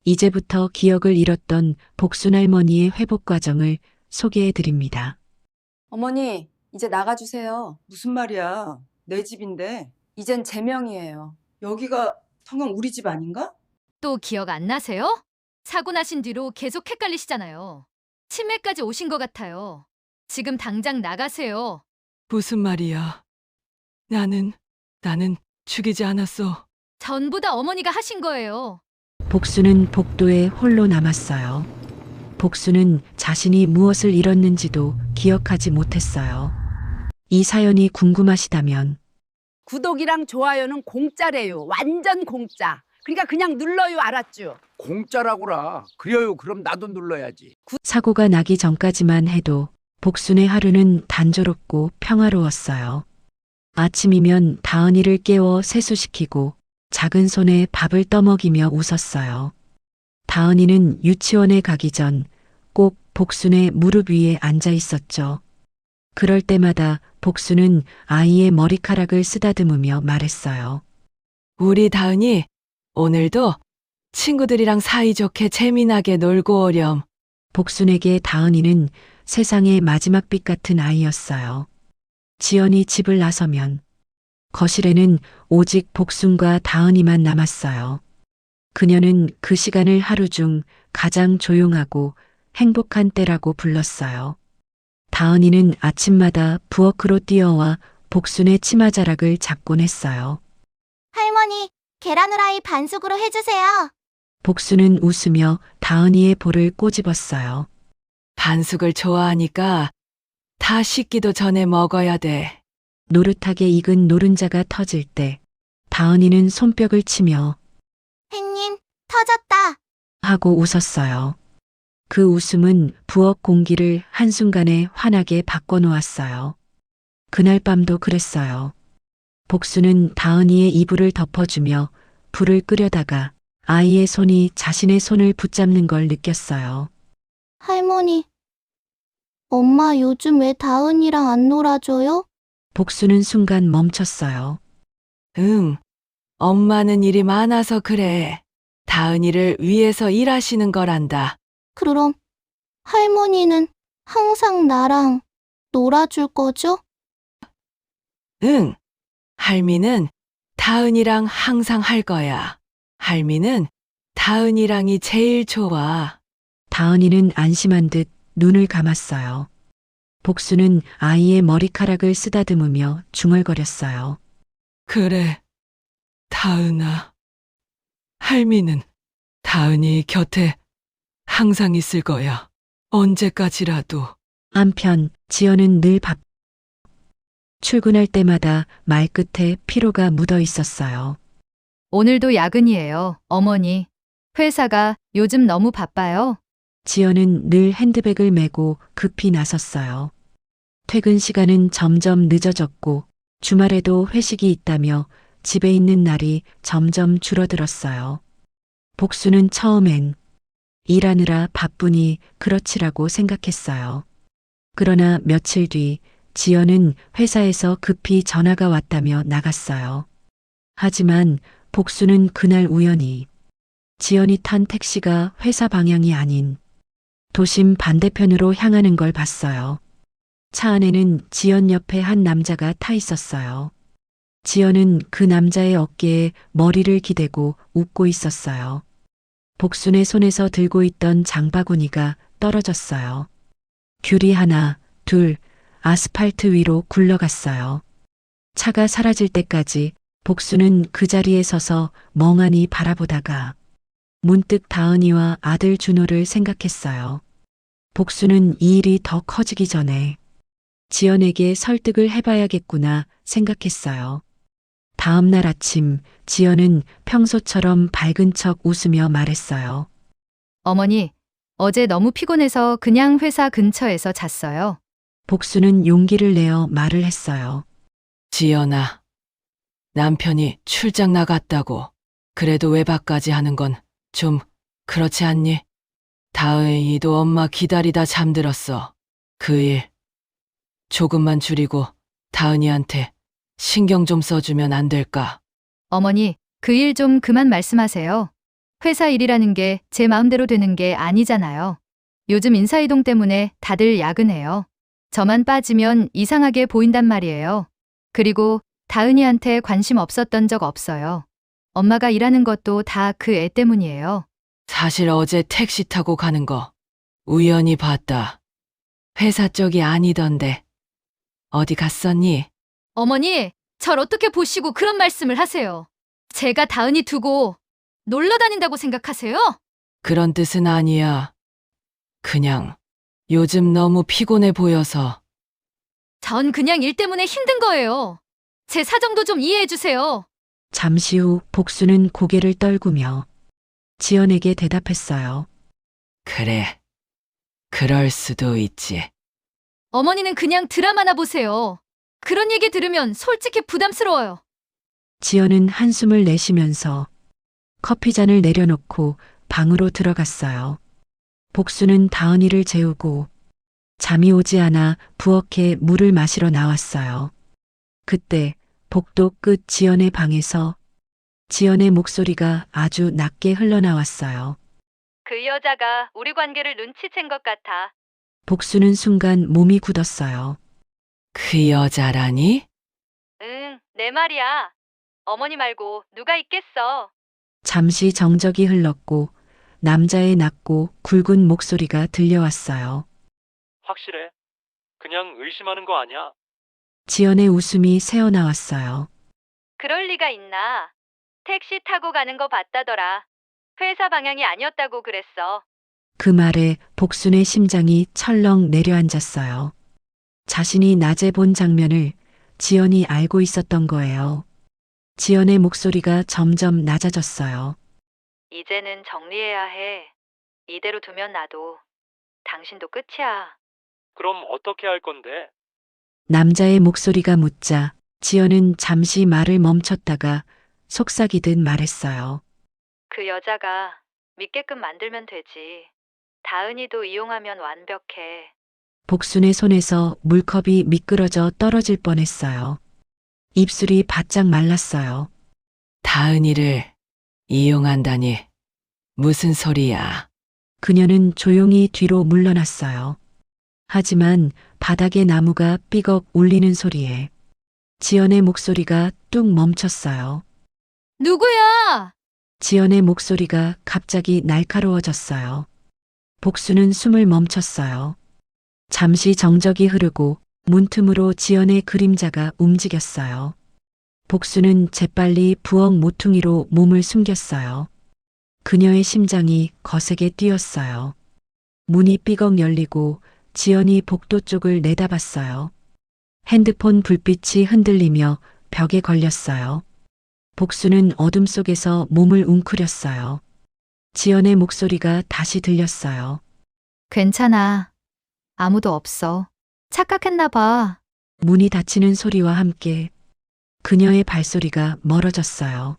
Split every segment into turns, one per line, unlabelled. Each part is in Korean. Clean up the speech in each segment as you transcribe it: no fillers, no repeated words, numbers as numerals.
이제부터 기억을 잃었던 복순 할머니의 회복 과정을 소개해 드립니다.
어머니, 이제 나가주세요.
무슨 말이야? 내 집인데.
이젠 제 명이에요.
여기가 성형 우리 집 아닌가?
또 기억 안 나세요? 사고 나신 뒤로 계속 헷갈리시잖아요. 치매까지 오신 것 같아요. 지금 당장 나가세요.
무슨 말이야? 나는 죽이지 않았어.
전부 다 어머니가 하신 거예요.
복순은 복도에 홀로 남았어요. 복순은 자신이 무엇을 잃었는지도 기억하지 못했어요. 이 사연이 궁금하시다면
구독이랑 좋아요는 공짜래요. 완전 공짜. 그러니까 그냥 눌러요. 알았죠?
공짜라고라. 그래요. 그럼 나도 눌러야지.
사고가 나기 전까지만 해도 복순의 하루는 단조롭고 평화로웠어요. 아침이면 다은이를 깨워 세수시키고 작은 손에 밥을 떠먹이며 웃었어요. 다은이는 유치원에 가기 전 꼭 복순의 무릎 위에 앉아 있었죠. 그럴 때마다 복순은 아이의 머리카락을 쓰다듬으며 말했어요.
우리 다은이 오늘도 친구들이랑 사이좋게 재미나게 놀고 오렴.
복순에게 다은이는 세상의 마지막 빛 같은 아이였어요. 지연이 집을 나서면 거실에는 오직 복순과 다은이만 남았어요. 그녀는 그 시간을 하루 중 가장 조용하고 행복한 때라고 불렀어요. 다은이는 아침마다 부엌으로 뛰어와 복순의 치마자락을 잡곤 했어요.
할머니, 계란 후라이 반숙으로 해주세요.
복순은 웃으며 다은이의 볼을 꼬집었어요.
반숙을 좋아하니까 다 식기도 전에 먹어야 돼.
노릇하게 익은 노른자가 터질 때 다은이는 손뼉을 치며
햇님, 터졌다.
하고 웃었어요. 그 웃음은 부엌 공기를 한순간에 환하게 바꿔놓았어요. 그날 밤도 그랬어요. 복순은 다은이의 이불을 덮어주며 불을 끄려다가 아이의 손이 자신의 손을 붙잡는 걸 느꼈어요.
할머니, 엄마 요즘 왜 다은이랑 안 놀아줘요?
복순은 순간 멈췄어요.
응, 엄마는 일이 많아서 그래. 다은이를 위해서 일하시는 거란다.
그럼 할머니는 항상 나랑 놀아줄 거죠?
응, 할미는 다은이랑 항상 할 거야. 할미는 다은이랑이 제일 좋아.
다은이는 안심한 듯 눈을 감았어요. 복순은 아이의 머리카락을 쓰다듬으며 중얼거렸어요.
그래, 다은아. 할미는 다은이 곁에 항상 있을 거야. 언제까지라도.
한편 지연은 늘 출근할 때마다 말끝에 피로가 묻어 있었어요.
오늘도 야근이에요, 어머니. 회사가 요즘 너무 바빠요.
지연은 늘 핸드백을 메고 급히 나섰어요. 퇴근 시간은 점점 늦어졌고 주말에도 회식이 있다며 집에 있는 날이 점점 줄어들었어요. 복수는 처음엔 일하느라 바쁘니 그렇지라고 생각했어요. 그러나 며칠 뒤 지연은 회사에서 급히 전화가 왔다며 나갔어요. 하지만 복수는 그날 우연히 지연이 탄 택시가 회사 방향이 아닌 도심 반대편으로 향하는 걸 봤어요. 차 안에는 지연 옆에 한 남자가 타 있었어요. 지연은 그 남자의 어깨에 머리를 기대고 웃고 있었어요. 복순의 손에서 들고 있던 장바구니가 떨어졌어요. 귤이 하나, 둘, 아스팔트 위로 굴러갔어요. 차가 사라질 때까지 복순은 그 자리에 서서 멍하니 바라보다가 문득 다은이와 아들 준호를 생각했어요. 복순은 이 일이 더 커지기 전에 지연에게 설득을 해봐야겠구나 생각했어요. 다음 날 아침 지연은 평소처럼 밝은 척 웃으며 말했어요.
어머니, 어제 너무 피곤해서 그냥 회사 근처에서 잤어요.
복수는 용기를 내어 말을 했어요.
지연아, 남편이 출장 나갔다고. 그래도 외박까지 하는 건 좀 그렇지 않니? 다은이도 엄마 기다리다 잠들었어. 그 일 조금만 줄이고 다은이한테 신경 좀 써주면 안 될까?
어머니, 그 일 좀 그만 말씀하세요. 회사 일이라는 게 제 마음대로 되는 게 아니잖아요. 요즘 인사이동 때문에 다들 야근해요. 저만 빠지면 이상하게 보인단 말이에요. 그리고 다은이한테 관심 없었던 적 없어요. 엄마가 일하는 것도 다 그 애 때문이에요.
사실 어제 택시 타고 가는 거 우연히 봤다. 회사 쪽이 아니던데. 어디 갔었니?
어머니, 절 어떻게 보시고 그런 말씀을 하세요? 제가 다은이 두고 놀러 다닌다고 생각하세요?
그런 뜻은 아니야. 그냥 요즘 너무 피곤해 보여서.
전 그냥 일 때문에 힘든 거예요. 제 사정도 좀 이해해 주세요.
잠시 후 복수는 고개를 떨구며 지연에게 대답했어요.
그래. 그럴 수도 있지.
어머니는 그냥 드라마나 보세요. 그런 얘기 들으면 솔직히 부담스러워요.
지연은 한숨을 내쉬면서 커피잔을 내려놓고 방으로 들어갔어요. 복수는 다은이를 재우고 잠이 오지 않아 부엌에 물을 마시러 나왔어요. 그때 복도 끝 지연의 방에서 지연의 목소리가 아주 낮게 흘러나왔어요.
그 여자가 우리 관계를 눈치챈 것 같아.
복수는 순간 몸이 굳었어요.
그 여자라니?
응, 내 말이야. 어머니 말고 누가 있겠어.
잠시 정적이 흘렀고 남자의 낮고 굵은 목소리가 들려왔어요.
확실해. 그냥 의심하는 거 아니야?
지연의 웃음이 새어나왔어요.
그럴 리가 있나. 택시 타고 가는 거 봤다더라. 회사 방향이 아니었다고 그랬어.
그 말에 복순의 심장이 철렁 내려앉았어요. 자신이 낮에 본 장면을 지연이 알고 있었던 거예요. 지연의 목소리가 점점 낮아졌어요.
이제는 정리해야 해. 이대로 두면 나도. 당신도 끝이야.
그럼 어떻게 할 건데?
남자의 목소리가 묻자 지연은 잠시 말을 멈췄다가 속삭이듯 말했어요.
그 여자가 믿게끔 만들면 되지. 다은이도 이용하면 완벽해.
복순의 손에서 물컵이 미끄러져 떨어질 뻔했어요. 입술이 바짝 말랐어요.
다은이를 이용한다니. 무슨 소리야?
그녀는 조용히 뒤로 물러났어요. 하지만 바닥의 나무가 삐걱 울리는 소리에 지연의 목소리가 뚝 멈췄어요.
누구야?
지연의 목소리가 갑자기 날카로워졌어요. 복수는 숨을 멈췄어요. 잠시 정적이 흐르고 문틈으로 지연의 그림자가 움직였어요. 복수는 재빨리 부엌 모퉁이로 몸을 숨겼어요. 그녀의 심장이 거세게 뛰었어요. 문이 삐걱 열리고 지연이 복도 쪽을 내다봤어요. 핸드폰 불빛이 흔들리며 벽에 걸렸어요. 복수는 어둠 속에서 몸을 웅크렸어요. 지연의 목소리가 다시 들렸어요.
괜찮아. 아무도 없어. 착각했나 봐.
문이 닫히는 소리와 함께 그녀의 발소리가 멀어졌어요.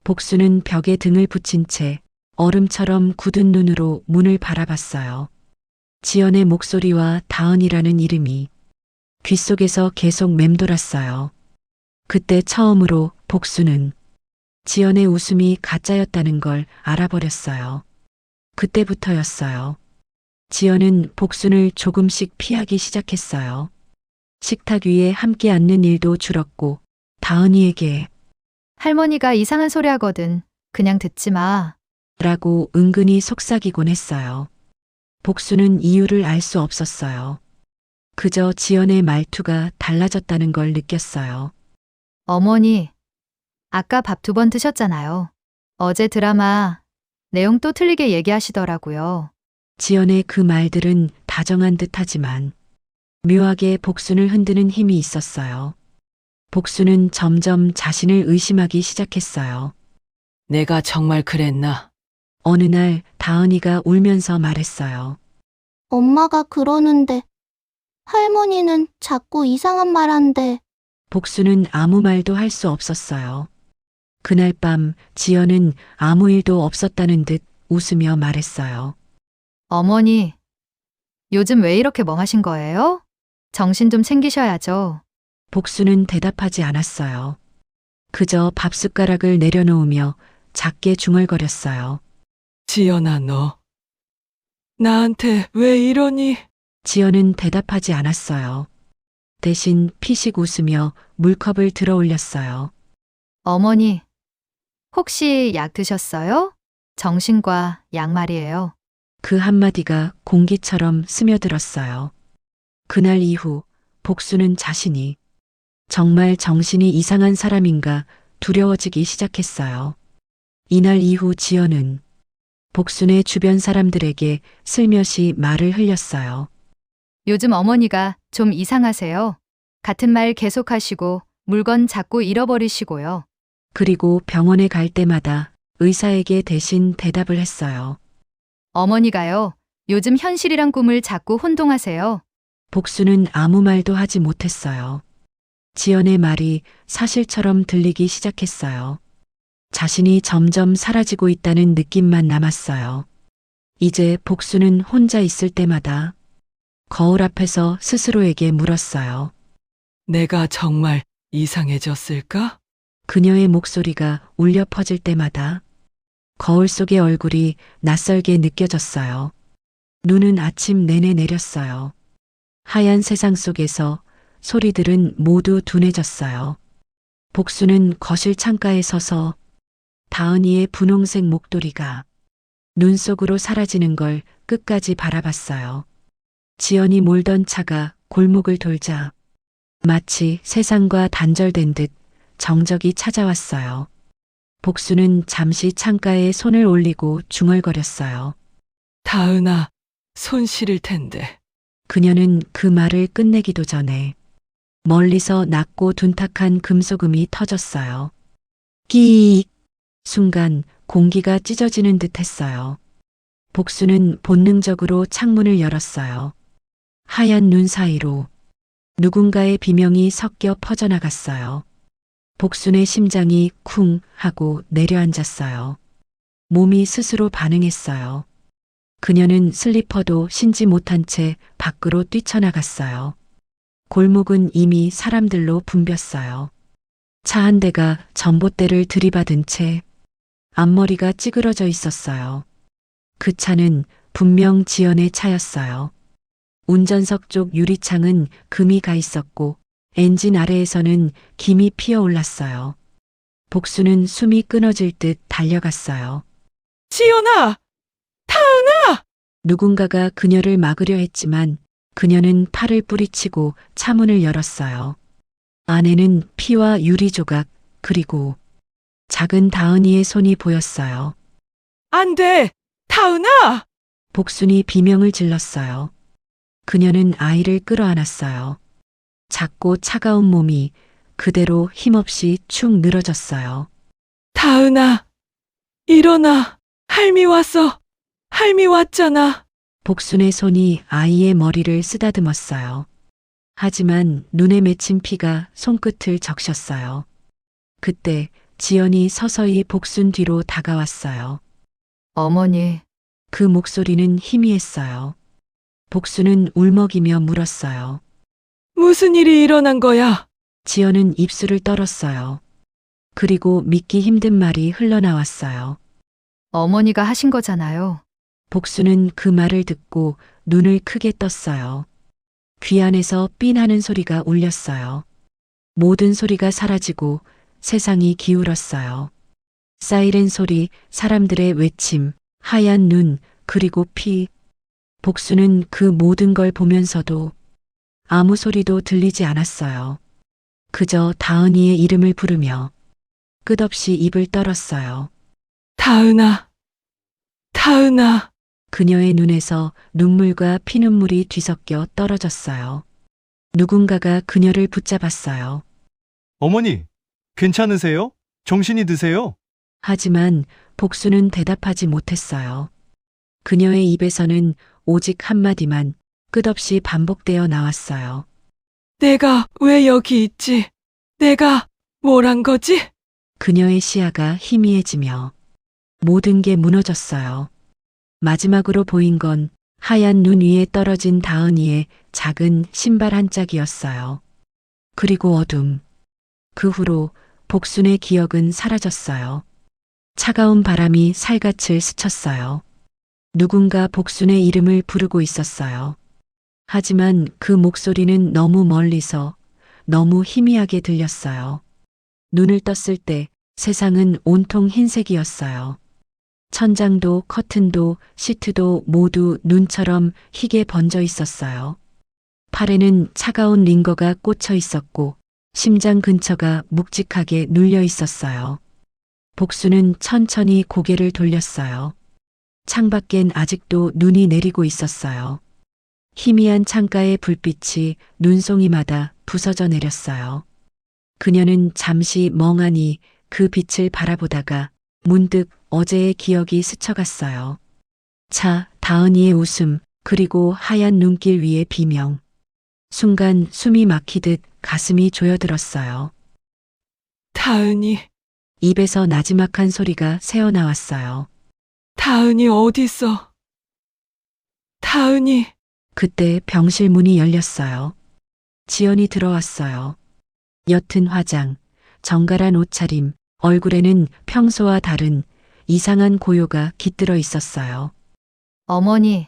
복수는 벽에 등을 붙인 채 얼음처럼 굳은 눈으로 문을 바라봤어요. 지연의 목소리와 다은이라는 이름이 귓속에서 계속 맴돌았어요. 그때 처음으로 복수는 지연의 웃음이 가짜였다는 걸 알아버렸어요. 그때부터였어요. 지연은 복순을 조금씩 피하기 시작했어요. 식탁 위에 함께 앉는 일도 줄었고 다은이에게
할머니가 이상한 소리 하거든. 그냥 듣지 마.
라고 은근히 속삭이곤 했어요. 복수는 이유를 알 수 없었어요. 그저 지연의 말투가 달라졌다는 걸 느꼈어요.
어머니, 아까 밥 2번 드셨잖아요. 어제 드라마 내용 또 틀리게 얘기하시더라고요.
지연의 그 말들은 다정한 듯하지만 묘하게 복순을 흔드는 힘이 있었어요. 복순은 점점 자신을 의심하기 시작했어요.
내가 정말 그랬나?
어느 날 다은이가 울면서 말했어요.
엄마가 그러는데 할머니는 자꾸 이상한 말 한대.
복수는 아무 말도 할 수 없었어요. 그날 밤 지연은 아무 일도 없었다는 듯 웃으며 말했어요.
어머니, 요즘 왜 이렇게 멍하신 거예요? 정신 좀 챙기셔야죠.
복수는 대답하지 않았어요. 그저 밥숟가락을 내려놓으며 작게 중얼거렸어요.
지연아, 너 나한테 왜 이러니?
지연은 대답하지 않았어요. 대신 피식 웃으며 물컵을 들어 올렸어요.
어머니, 혹시 약 드셨어요? 정신과 약 말이에요.
그 한마디가 공기처럼 스며들었어요. 그날 이후 복수는 자신이 정말 정신이 이상한 사람인가 두려워지기 시작했어요. 이날 이후 지연은 복순의 주변 사람들에게 슬며시 말을 흘렸어요.
요즘 어머니가 좀 이상하세요. 같은 말 계속하시고 물건 자꾸 잃어버리시고요.
그리고 병원에 갈 때마다 의사에게 대신 대답을 했어요.
어머니가요. 요즘 현실이란 꿈을 자꾸 혼동하세요.
복수는 아무 말도 하지 못했어요. 지연의 말이 사실처럼 들리기 시작했어요. 자신이 점점 사라지고 있다는 느낌만 남았어요. 이제 복수는 혼자 있을 때마다 거울 앞에서 스스로에게 물었어요.
내가 정말 이상해졌을까?
그녀의 목소리가 울려 퍼질 때마다 거울 속의 얼굴이 낯설게 느껴졌어요. 눈은 아침 내내 내렸어요. 하얀 세상 속에서 소리들은 모두 둔해졌어요. 복수는 거실 창가에 서서 다은이의 분홍색 목도리가 눈 속으로 사라지는 걸 끝까지 바라봤어요. 지연이 몰던 차가 골목을 돌자 마치 세상과 단절된 듯 정적이 찾아왔어요. 복수는 잠시 창가에 손을 올리고 중얼거렸어요.
다은아, 손 시릴 텐데.
그녀는 그 말을 끝내기도 전에 멀리서 낮고 둔탁한 금소금이 터졌어요. 끼익! 순간 공기가 찢어지는 듯 했어요. 복수는 본능적으로 창문을 열었어요. 하얀 눈 사이로 누군가의 비명이 섞여 퍼져나갔어요. 복순의 심장이 쿵 하고 내려앉았어요. 몸이 스스로 반응했어요. 그녀는 슬리퍼도 신지 못한 채 밖으로 뛰쳐나갔어요. 골목은 이미 사람들로 붐볐어요. 차 한 대가 전봇대를 들이받은 채 앞머리가 찌그러져 있었어요. 그 차는 분명 지연의 차였어요. 운전석 쪽 유리창은 금이 가 있었고 엔진 아래에서는 김이 피어올랐어요. 복수는 숨이 끊어질 듯 달려갔어요.
지연아! 다은아!
누군가가 그녀를 막으려 했지만 그녀는 팔을 뿌리치고 차문을 열었어요. 안에는 피와 유리 조각 그리고 작은 다은이의 손이 보였어요.
안 돼! 다은아!
복순이 비명을 질렀어요. 그녀는 아이를 끌어안았어요. 작고 차가운 몸이 그대로 힘없이 축 늘어졌어요.
다은아! 일어나! 할미 왔어! 할미 왔잖아!
복순의 손이 아이의 머리를 쓰다듬었어요. 하지만 눈에 맺힌 피가 손끝을 적셨어요. 그때 지연이 서서히 복순 뒤로 다가왔어요.
어머니,
그 목소리는 희미했어요. 복순은 울먹이며 물었어요.
무슨 일이 일어난 거야?
지연은 입술을 떨었어요. 그리고 믿기 힘든 말이 흘러나왔어요.
어머니가 하신 거잖아요.
복수는 그 말을 듣고 눈을 크게 떴어요. 귀 안에서 삔하는 소리가 울렸어요. 모든 소리가 사라지고 세상이 기울었어요. 사이렌 소리, 사람들의 외침, 하얀 눈, 그리고 피. 복수는 그 모든 걸 보면서도 아무 소리도 들리지 않았어요. 그저 다은이의 이름을 부르며 끝없이 입을 떨었어요.
다은아! 다은아!
그녀의 눈에서 눈물과 피눈물이 뒤섞여 떨어졌어요. 누군가가 그녀를 붙잡았어요.
어머니, 괜찮으세요? 정신이 드세요?
하지만 복수는 대답하지 못했어요. 그녀의 입에서는 오직 한마디만 끝없이 반복되어 나왔어요.
내가 왜 여기 있지? 내가 뭘 한 거지?
그녀의 시야가 희미해지며 모든 게 무너졌어요. 마지막으로 보인 건 하얀 눈 위에 떨어진 다은이의 작은 신발 한 짝이었어요. 그리고 어둠. 그 후로 복순의 기억은 사라졌어요. 차가운 바람이 살갗을 스쳤어요. 누군가 복순의 이름을 부르고 있었어요. 하지만 그 목소리는 너무 멀리서 너무 희미하게 들렸어요. 눈을 떴을 때 세상은 온통 흰색이었어요. 천장도 커튼도 시트도 모두 눈처럼 희게 번져 있었어요. 팔에는 차가운 링거가 꽂혀 있었고 심장 근처가 묵직하게 눌려 있었어요. 복수는 천천히 고개를 돌렸어요. 창밖엔 아직도 눈이 내리고 있었어요. 희미한 창가의 불빛이 눈송이마다 부서져 내렸어요. 그녀는 잠시 멍하니 그 빛을 바라보다가 문득 어제의 기억이 스쳐갔어요. 차, 다은이의 웃음, 그리고 하얀 눈길 위의 비명. 순간 숨이 막히듯 가슴이 조여들었어요.
다은이,
입에서 나지막한 소리가 새어나왔어요.
다은이 어딨어? 다은이.
그때 병실 문이 열렸어요. 지연이 들어왔어요. 옅은 화장, 정갈한 옷차림, 얼굴에는 평소와 다른 이상한 고요가 깃들어 있었어요.
어머니,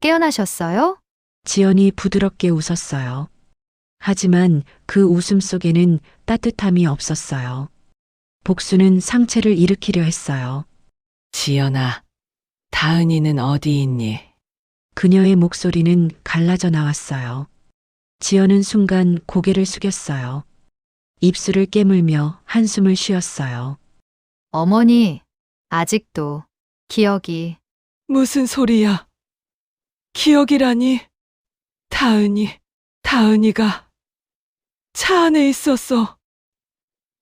깨어나셨어요?
지연이 부드럽게 웃었어요. 하지만 그 웃음 속에는 따뜻함이 없었어요. 복수는 상체를 일으키려 했어요.
지연아, 다은이는 어디 있니?
그녀의 목소리는 갈라져 나왔어요. 지연은 순간 고개를 숙였어요. 입술을 깨물며 한숨을 쉬었어요.
어머니, 아직도 기억이.
무슨 소리야? 기억이라니? 다은이가 차 안에 있었어.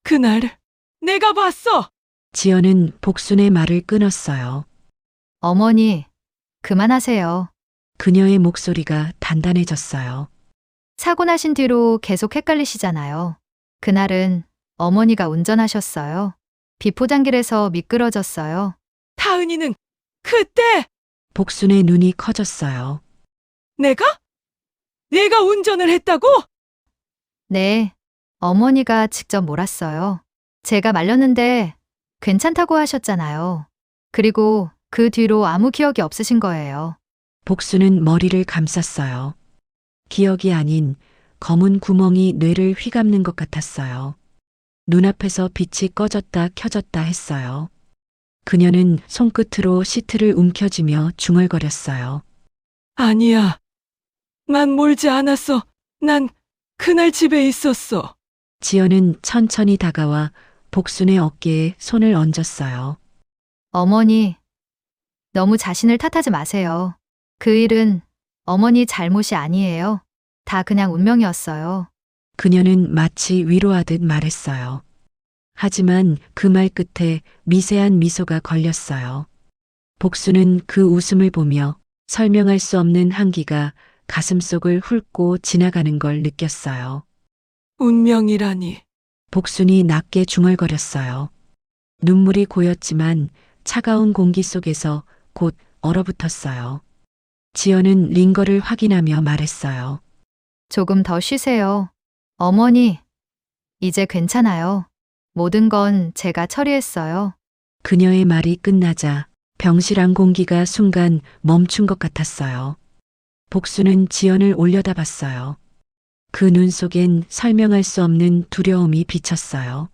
그날 내가 봤어.
지연은 복순의 말을 끊었어요.
어머니, 그만하세요.
그녀의 목소리가 단단해졌어요.
사고 나신 뒤로 계속 헷갈리시잖아요. 그날은 어머니가 운전하셨어요. 비포장길에서 미끄러졌어요.
다은이는 그때
복순의 눈이 커졌어요.
내가 운전을 했다고?
네, 어머니가 직접 몰았어요. 제가 말렸는데 괜찮다고 하셨잖아요. 그리고 그 뒤로 아무 기억이 없으신 거예요.
복수는 머리를 감쌌어요. 기억이 아닌 검은 구멍이 뇌를 휘감는 것 같았어요. 눈앞에서 빛이 꺼졌다 켜졌다 했어요. 그녀는 손끝으로 시트를 움켜쥐며 중얼거렸어요.
아니야. 난 몰지 않았어. 난 그날 집에 있었어.
지연은 천천히 다가와 복순의 어깨에 손을 얹었어요.
어머니, 너무 자신을 탓하지 마세요. 그 일은 어머니 잘못이 아니에요. 다 그냥 운명이었어요.
그녀는 마치 위로하듯 말했어요. 하지만 그 말 끝에 미세한 미소가 걸렸어요. 복수는 그 웃음을 보며 설명할 수 없는 한기가 가슴속을 훑고 지나가는 걸 느꼈어요.
운명이라니.
복순이 낮게 중얼거렸어요. 눈물이 고였지만 차가운 공기 속에서 곧 얼어붙었어요. 지연은 링거를 확인하며 말했어요.
조금 더 쉬세요. 어머니, 이제 괜찮아요. 모든 건 제가 처리했어요.
그녀의 말이 끝나자 병실 안 공기가 순간 멈춘 것 같았어요. 복수는 지연을 올려다봤어요. 그 눈 속엔 설명할 수 없는 두려움이 비쳤어요.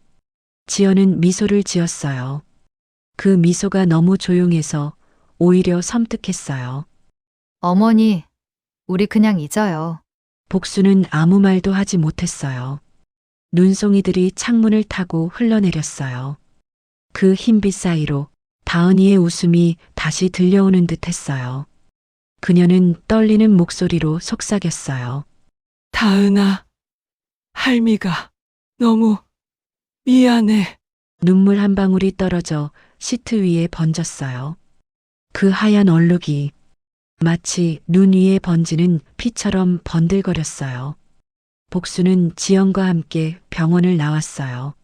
지연은 미소를 지었어요. 그 미소가 너무 조용해서 오히려 섬뜩했어요.
어머니, 우리 그냥 잊어요.
복수는 아무 말도 하지 못했어요. 눈송이들이 창문을 타고 흘러내렸어요. 그 흰빛 사이로 다은이의 웃음이 다시 들려오는 듯 했어요. 그녀는 떨리는 목소리로 속삭였어요.
다은아, 할미가 너무 미안해.
눈물 한 방울이 떨어져 시트 위에 번졌어요. 그 하얀 얼룩이 마치 눈 위에 번지는 피처럼 번들거렸어요. 복수는 지연과 함께 병원을 나왔어요.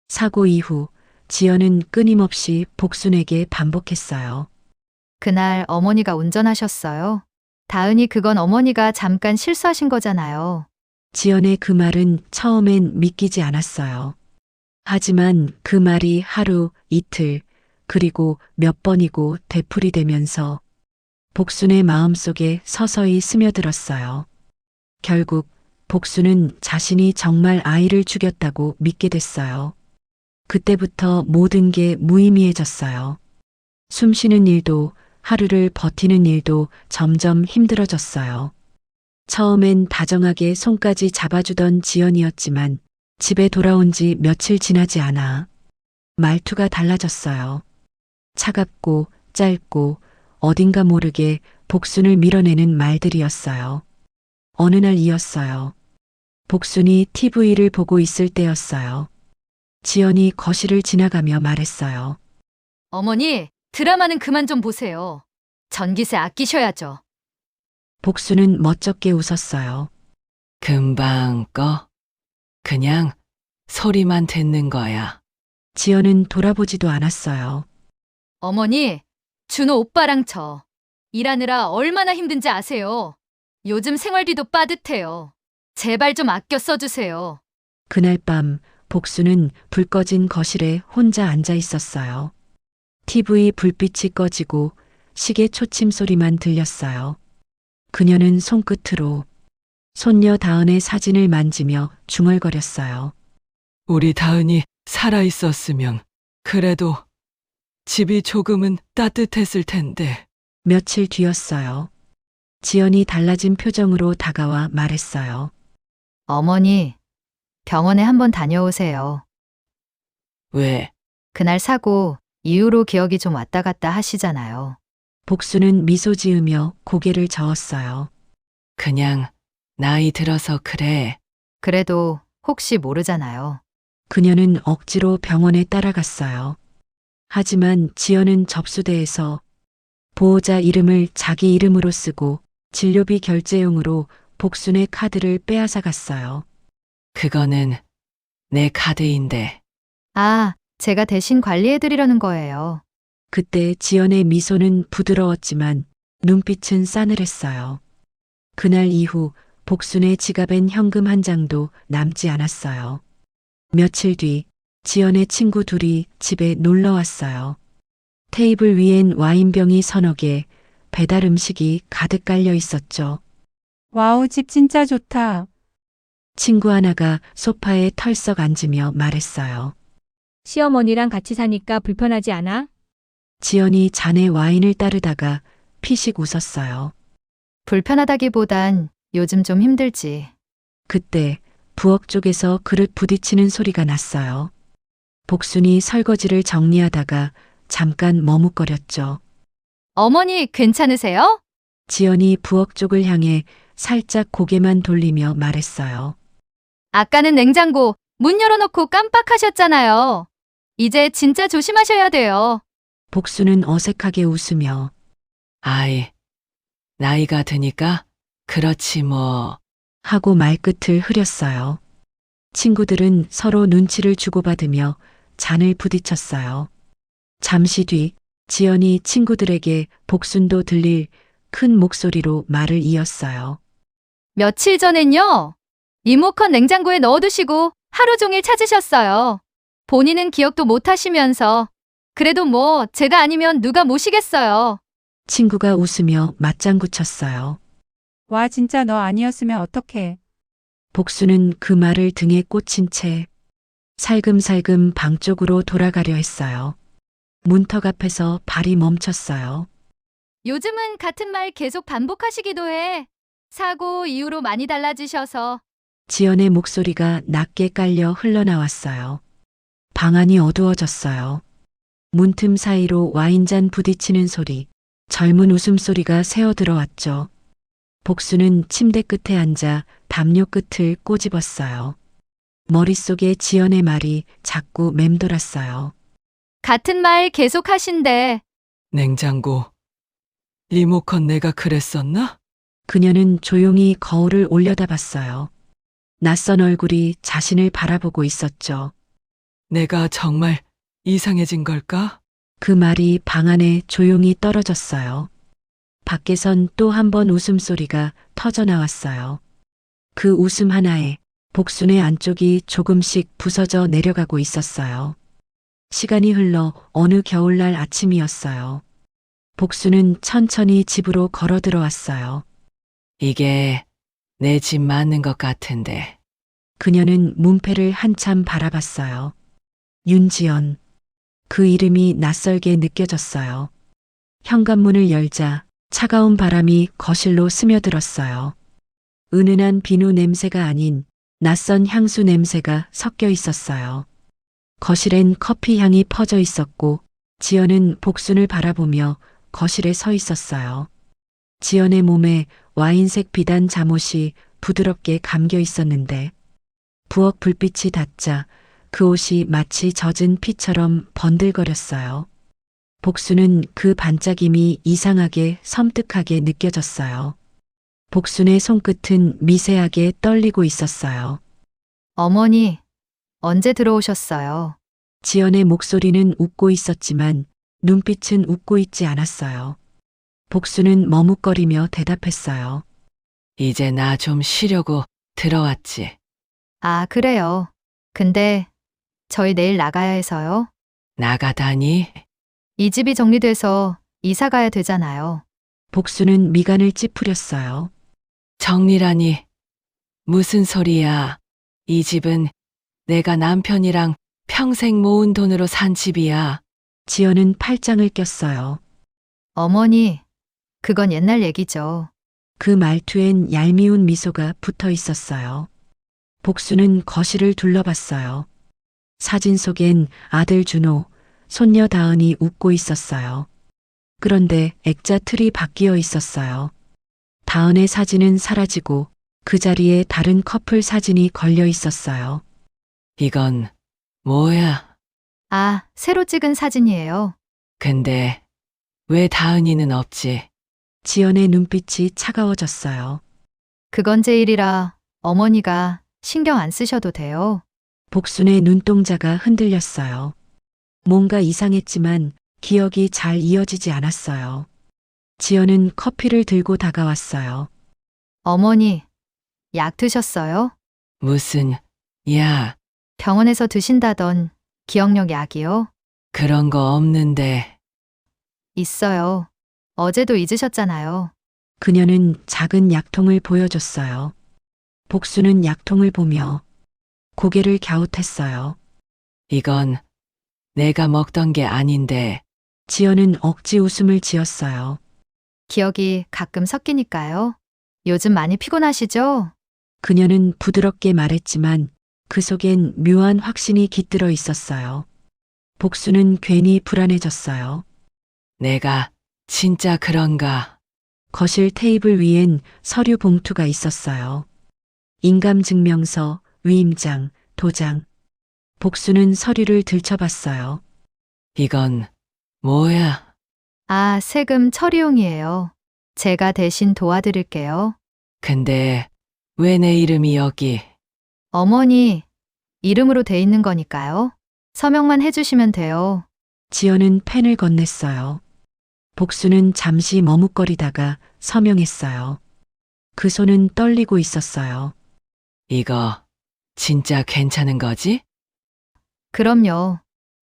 사고 이후 지연은 끊임없이 복순에게 반복했어요.
그날 어머니가 운전하셨어요. 다은이 그건 어머니가 잠깐 실수하신 거잖아요.
지연의 그 말은 처음엔 믿기지 않았어요. 하지만 그 말이 하루, 이틀, 그리고 몇 번이고 되풀이되면서 복순의 마음속에 서서히 스며들었어요. 결국 복순은 자신이 정말 아이를 죽였다고 믿게 됐어요. 그때부터 모든 게 무의미해졌어요. 숨 쉬는 일도 하루를 버티는 일도 점점 힘들어졌어요. 처음엔 다정하게 손까지 잡아주던 지연이었지만 집에 돌아온 지 며칠 지나지 않아 말투가 달라졌어요. 차갑고 짧고 어딘가 모르게 복순을 밀어내는 말들이었어요. 어느 날 이었어요. 복순이 TV를 보고 있을 때였어요. 지연이 거실을 지나가며 말했어요.
어머니, 드라마는 그만 좀 보세요. 전기세 아끼셔야죠.
복순은 멋쩍게 웃었어요.
금방 꺼. 그냥 소리만 듣는 거야.
지연은 돌아보지도 않았어요.
어머니, 준호 오빠랑 저 일하느라 얼마나 힘든지 아세요? 요즘 생활비도 빠듯해요. 제발 좀 아껴 써주세요.
그날 밤 복수는 불 꺼진 거실에 혼자 앉아 있었어요. TV 불빛이 꺼지고 시계 초침 소리만 들렸어요. 그녀는 손끝으로 손녀 다은의 사진을 만지며 중얼거렸어요.
우리 다은이 살아있었으면 그래도 집이 조금은 따뜻했을 텐데.
며칠 뒤였어요. 지연이 달라진 표정으로 다가와 말했어요.
어머니, 병원에 한번 다녀오세요.
왜?
그날 사고 이후로 기억이 좀 왔다 갔다 하시잖아요.
복수는 미소 지으며 고개를 저었어요.
그냥 나이 들어서 그래.
그래도 혹시 모르잖아요.
그녀는 억지로 병원에 따라갔어요. 하지만 지연은 접수대에서 보호자 이름을 자기 이름으로 쓰고 진료비 결제용으로 복순의 카드를 빼앗아 갔어요.
그거는 내 카드인데.
아, 제가 대신 관리해드리려는 거예요.
그때 지연의 미소는 부드러웠지만 눈빛은 싸늘했어요. 그날 이후 복순의 지갑엔 현금 한 장도 남지 않았어요. 며칠 뒤 지연의 친구 둘이 집에 놀러 왔어요. 테이블 위엔 와인병이 서너 개, 배달 음식이 가득 깔려 있었죠.
와우, 집 진짜 좋다.
친구 하나가 소파에 털썩 앉으며 말했어요.
시어머니랑 같이 사니까 불편하지 않아?
지연이 잔에 와인을 따르다가 피식 웃었어요.
불편하다기보단 요즘 좀 힘들지.
그때 부엌 쪽에서 그릇 부딪히는 소리가 났어요. 복순이 설거지를 정리하다가 잠깐 머뭇거렸죠.
어머니, 괜찮으세요?
지연이 부엌 쪽을 향해 살짝 고개만 돌리며 말했어요.
아까는 냉장고 문 열어놓고 깜빡하셨잖아요. 이제 진짜 조심하셔야 돼요.
복수는 어색하게 웃으며
아이, 나이가 드니까 그렇지 뭐.
하고 말끝을 흐렸어요. 친구들은 서로 눈치를 주고받으며 잔을 부딪혔어요. 잠시 뒤 지연이 친구들에게 복순도 들릴 큰 목소리로 말을 이었어요.
며칠 전엔요. 리모컨 냉장고에 넣어두시고 하루 종일 찾으셨어요. 본인은 기억도 못 하시면서. 그래도 뭐 제가 아니면 누가 모시겠어요.
친구가 웃으며 맞장구 쳤어요.
와, 진짜 너 아니었으면 어떡해.
복수는 그 말을 등에 꽂힌 채 살금살금 방 쪽으로 돌아가려 했어요. 문턱 앞에서 발이 멈췄어요.
요즘은 같은 말 계속 반복하시기도 해. 사고 이후로 많이 달라지셔서.
지연의 목소리가 낮게 깔려 흘러나왔어요. 방 안이 어두워졌어요. 문틈 사이로 와인잔 부딪히는 소리, 젊은 웃음소리가 새어 들어왔죠. 복수는 침대 끝에 앉아 담요 끝을 꼬집었어요. 머릿속에 지연의 말이 자꾸 맴돌았어요.
같은 말 계속 하신대.
냉장고. 리모컨 내가 그랬었나?
그녀는 조용히 거울을 올려다봤어요. 낯선 얼굴이 자신을 바라보고 있었죠.
내가 정말 이상해진 걸까?
그 말이 방 안에 조용히 떨어졌어요. 밖에선 또 한 번 웃음소리가 터져나왔어요. 그 웃음 하나에 복순의 안쪽이 조금씩 부서져 내려가고 있었어요. 시간이 흘러 어느 겨울날 아침이었어요. 복수는 천천히 집으로 걸어 들어왔어요.
이게 내 집 맞는 것 같은데.
그녀는 문패를 한참 바라봤어요. 윤지연. 그 이름이 낯설게 느껴졌어요. 현관문을 열자 차가운 바람이 거실로 스며들었어요. 은은한 비누 냄새가 아닌 낯선 향수 냄새가 섞여 있었어요. 거실엔 커피 향이 퍼져 있었고 지연은 복순을 바라보며 거실에 서 있었어요. 지연의 몸에 와인색 비단 잠옷이 부드럽게 감겨 있었는데 부엌 불빛이 닿자 그 옷이 마치 젖은 피처럼 번들거렸어요. 복순은 그 반짝임이 이상하게 섬뜩하게 느껴졌어요. 복순의 손끝은 미세하게 떨리고 있었어요.
어머니, 언제 들어오셨어요?
지연의 목소리는 웃고 있었지만 눈빛은 웃고 있지 않았어요. 복순은 머뭇거리며 대답했어요.
이제 나 좀 쉬려고 들어왔지.
아, 그래요. 근데 저희 내일 나가야 해서요.
나가다니?
이 집이 정리돼서 이사 가야 되잖아요.
복순은 미간을 찌푸렸어요.
정리라니. 무슨 소리야. 이 집은 내가 남편이랑 평생 모은 돈으로 산 집이야.
지연은 팔짱을 꼈어요.
어머니, 그건 옛날 얘기죠.
그 말투엔 얄미운 미소가 붙어 있었어요. 복수는 거실을 둘러봤어요. 사진 속엔 아들 준호, 손녀 다은이 웃고 있었어요. 그런데 액자 틀이 바뀌어 있었어요. 다은의 사진은 사라지고 그 자리에 다른 커플 사진이 걸려 있었어요.
이건 뭐야?
아, 새로 찍은 사진이에요.
근데 왜 다은이는 없지?
지연의 눈빛이 차가워졌어요.
그건 제 일이라 어머니가 신경 안 쓰셔도 돼요.
복순의 눈동자가 흔들렸어요. 뭔가 이상했지만 기억이 잘 이어지지 않았어요. 지연은 커피를 들고 다가왔어요.
어머니, 약 드셨어요?
무슨, 야,
병원에서 드신다던 기억력 약이요?
그런 거 없는데.
있어요. 어제도 잊으셨잖아요.
그녀는 작은 약통을 보여줬어요. 복수는 약통을 보며 고개를 갸웃했어요.
이건 내가 먹던 게 아닌데.
지연은 억지 웃음을 지었어요.
기억이 가끔 섞이니까요. 요즘 많이 피곤하시죠?
그녀는 부드럽게 말했지만 그 속엔 묘한 확신이 깃들어 있었어요. 복수는 괜히 불안해졌어요.
내가 진짜 그런가?
거실 테이블 위엔 서류 봉투가 있었어요. 인감증명서, 위임장, 도장. 복수는 서류를 들춰봤어요.
이건 뭐야?
아, 세금 처리용이에요. 제가 대신 도와드릴게요.
근데 왜 내 이름이 여기?
어머니, 이름으로 돼 있는 거니까요. 서명만 해주시면 돼요.
지연은 펜을 건넸어요. 복수는 잠시 머뭇거리다가 서명했어요. 그 손은 떨리고 있었어요.
이거 진짜 괜찮은 거지?
그럼요.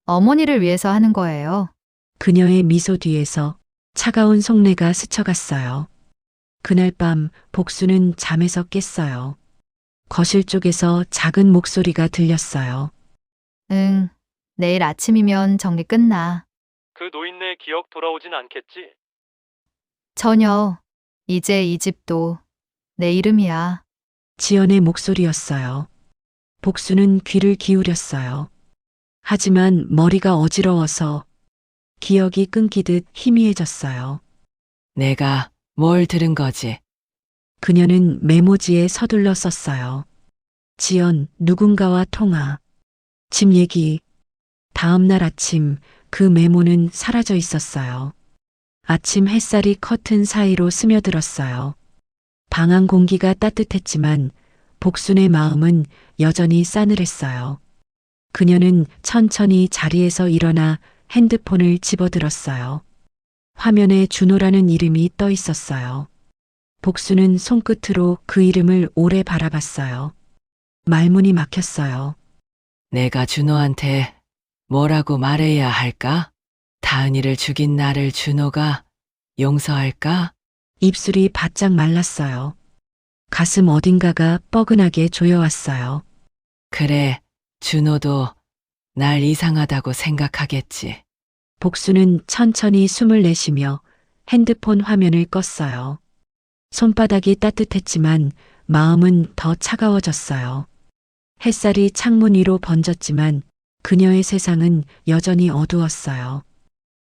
어머니를 위해서 하는 거예요.
그녀의 미소 뒤에서 차가운 속내가 스쳐갔어요. 그날 밤 복수는 잠에서 깼어요. 거실 쪽에서 작은 목소리가 들렸어요.
응, 내일 아침이면 정리 끝나.
그 노인네 기억 돌아오진 않겠지?
전혀. 이제 이 집도 내 이름이야.
지연의 목소리였어요. 복수는 귀를 기울였어요. 하지만 머리가 어지러워서 기억이 끊기듯 희미해졌어요.
내가 뭘 들은 거지?
그녀는 메모지에 서둘러 썼어요. 지연, 누군가와 통화. 집 얘기. 다음 날 아침 그 메모는 사라져 있었어요. 아침 햇살이 커튼 사이로 스며들었어요. 방 안 공기가 따뜻했지만 복순의 마음은 여전히 싸늘했어요. 그녀는 천천히 자리에서 일어나 핸드폰을 집어들었어요. 화면에 준호라는 이름이 떠 있었어요. 복수는 손끝으로 그 이름을 오래 바라봤어요. 말문이 막혔어요.
내가 준호한테 뭐라고 말해야 할까? 다은이를 죽인 나를 준호가 용서할까?
입술이 바짝 말랐어요. 가슴 어딘가가 뻐근하게 조여왔어요.
그래, 준호도 날 이상하다고 생각하겠지.
복수는 천천히 숨을 내쉬며 핸드폰 화면을 껐어요. 손바닥이 따뜻했지만 마음은 더 차가워졌어요. 햇살이 창문 위로 번졌지만 그녀의 세상은 여전히 어두웠어요.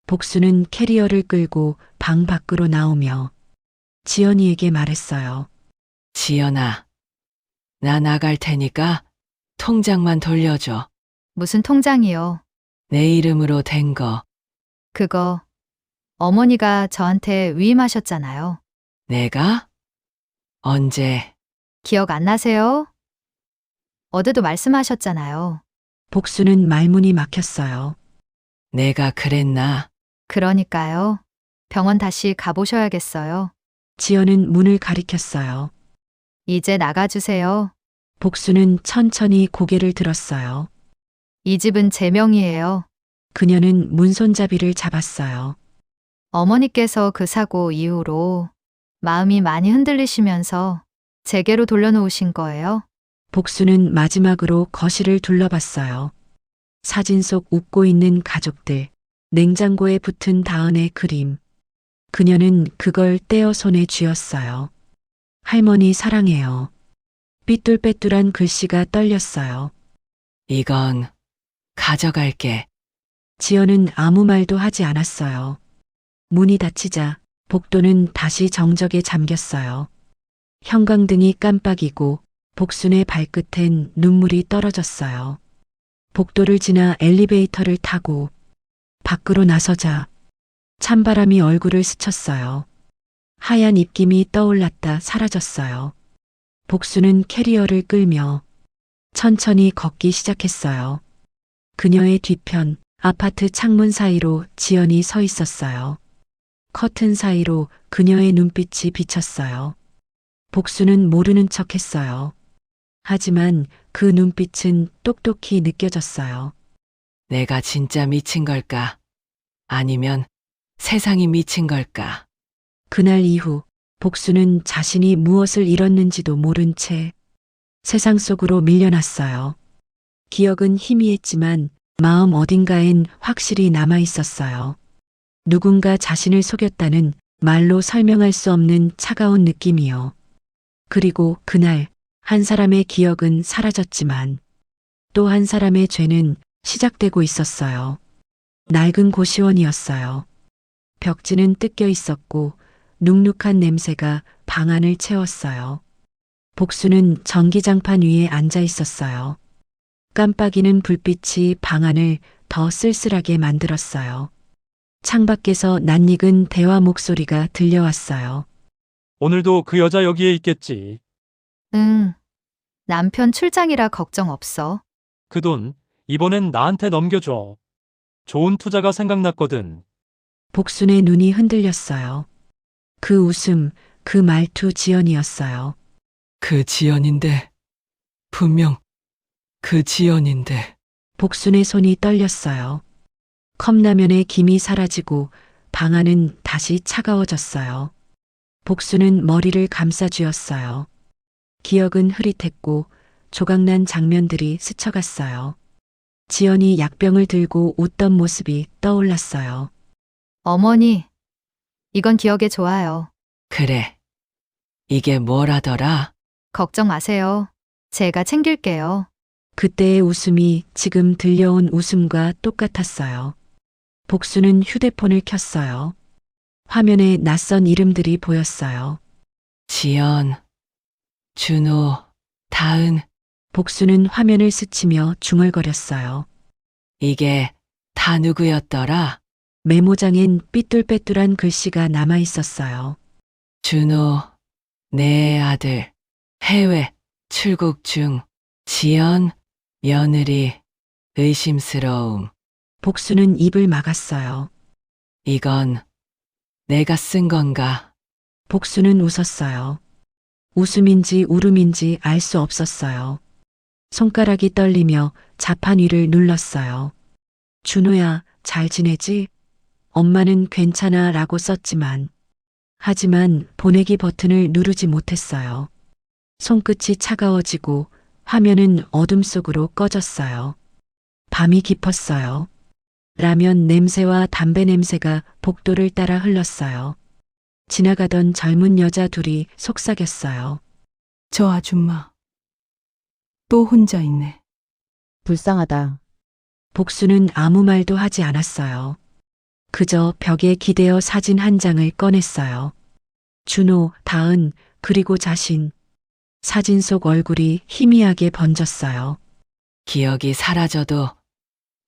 복수는 캐리어를 끌고 방 밖으로 나오며 지연이에게 말했어요.
지연아, 나 나갈 테니까 통장만 돌려줘.
무슨 통장이요?
내 이름으로 된 거.
그거 어머니가 저한테 위임하셨잖아요.
내가? 언제?
기억 안 나세요? 어제도 말씀하셨잖아요.
복수는 말문이 막혔어요.
내가 그랬나?
그러니까요. 병원 다시 가보셔야겠어요.
지연은 문을 가리켰어요.
이제 나가주세요.
복수는 천천히 고개를 들었어요.
이 집은 제 명의예요.
그녀는 문손잡이를 잡았어요.
어머니께서 그 사고 이후로 마음이 많이 흔들리시면서 제게로 돌려놓으신 거예요.
복수는 마지막으로 거실을 둘러봤어요. 사진 속 웃고 있는 가족들, 냉장고에 붙은 다은의 그림. 그녀는 그걸 떼어 손에 쥐었어요. 할머니 사랑해요. 삐뚤빼뚤한 글씨가 떨렸어요.
이건 가져갈게.
지연은 아무 말도 하지 않았어요. 문이 닫히자 복도는 다시 정적에 잠겼어요. 형광등이 깜빡이고 복순의 발끝엔 눈물이 떨어졌어요. 복도를 지나 엘리베이터를 타고 밖으로 나서자 찬바람이 얼굴을 스쳤어요. 하얀 입김이 떠올랐다 사라졌어요. 복수는 캐리어를 끌며 천천히 걷기 시작했어요. 그녀의 뒤편 아파트 창문 사이로 지연이 서 있었어요. 커튼 사이로 그녀의 눈빛이 비쳤어요. 복수는 모르는 척 했어요. 하지만 그 눈빛은 똑똑히 느껴졌어요.
내가 진짜 미친 걸까? 아니면 세상이 미친 걸까?
그날 이후 복수는 자신이 무엇을 잃었는지도 모른 채 세상 속으로 밀려났어요. 기억은 희미했지만 마음 어딘가엔 확실히 남아 있었어요. 누군가 자신을 속였다는 말로 설명할 수 없는 차가운 느낌이요. 그리고 그날 한 사람의 기억은 사라졌지만 또 한 사람의 죄는 시작되고 있었어요. 낡은 고시원이었어요. 벽지는 뜯겨 있었고 눅눅한 냄새가 방 안을 채웠어요. 복수는 전기장판 위에 앉아 있었어요. 깜빡이는 불빛이 방 안을 더 쓸쓸하게 만들었어요. 창밖에서 낯익은 대화 목소리가 들려왔어요.
오늘도 그 여자 여기에 있겠지.
응. 남편 출장이라 걱정 없어.
그 돈 이번엔 나한테 넘겨줘. 좋은 투자가 생각났거든.
복순의 눈이 흔들렸어요. 그 웃음, 그 말투 지연이었어요.
그 지연인데. 분명 그 지연인데.
복순의 손이 떨렸어요. 컵라면의 김이 사라지고 방 안은 다시 차가워졌어요. 복수는 머리를 감싸쥐었어요. 기억은 흐릿했고 조각난 장면들이 스쳐갔어요. 지연이 약병을 들고 웃던 모습이 떠올랐어요.
어머니, 이건 기억에 좋아요.
그래. 이게 뭐라더라?
걱정 마세요. 제가 챙길게요.
그때의 웃음이 지금 들려온 웃음과 똑같았어요. 복수는 휴대폰을 켰어요. 화면에 낯선 이름들이 보였어요.
지연, 준호, 다은.
복수는 화면을 스치며 중얼거렸어요.
이게 다 누구였더라?
메모장엔 삐뚤빼뚤한 글씨가 남아 있었어요.
준호, 내 아들, 해외, 출국 중, 지연, 며느리, 의심스러움.
복수는 입을 막았어요.
이건 내가 쓴 건가?
복수는 웃었어요. 웃음인지 울음인지 알 수 없었어요. 손가락이 떨리며 자판 위를 눌렀어요. 준호야, 잘 지내지? 엄마는 괜찮아 라고 썼지만, 하지만 보내기 버튼을 누르지 못했어요. 손끝이 차가워지고 화면은 어둠 속으로 꺼졌어요. 밤이 깊었어요. 라면 냄새와 담배 냄새가 복도를 따라 흘렀어요. 지나가던 젊은 여자 둘이 속삭였어요.
저 아줌마. 또 혼자 있네.
불쌍하다.
복수는 아무 말도 하지 않았어요. 그저 벽에 기대어 사진 한 장을 꺼냈어요. 준호, 다은, 그리고 자신. 사진 속 얼굴이 희미하게 번졌어요.
기억이 사라져도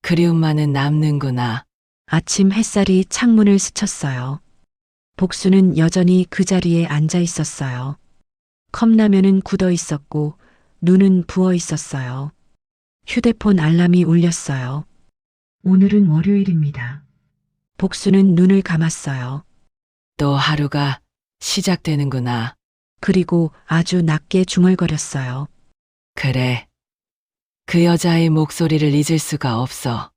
그리움만은 남는구나.
아침 햇살이 창문을 스쳤어요. 복수는 여전히 그 자리에 앉아 있었어요. 컵라면은 굳어 있었고 눈은 부어 있었어요. 휴대폰 알람이 울렸어요. 오늘은 월요일입니다. 복수는 눈을 감았어요.
또 하루가 시작되는구나.
그리고 아주 낮게 중얼거렸어요.
그래. 그 여자의 목소리를 잊을 수가 없어.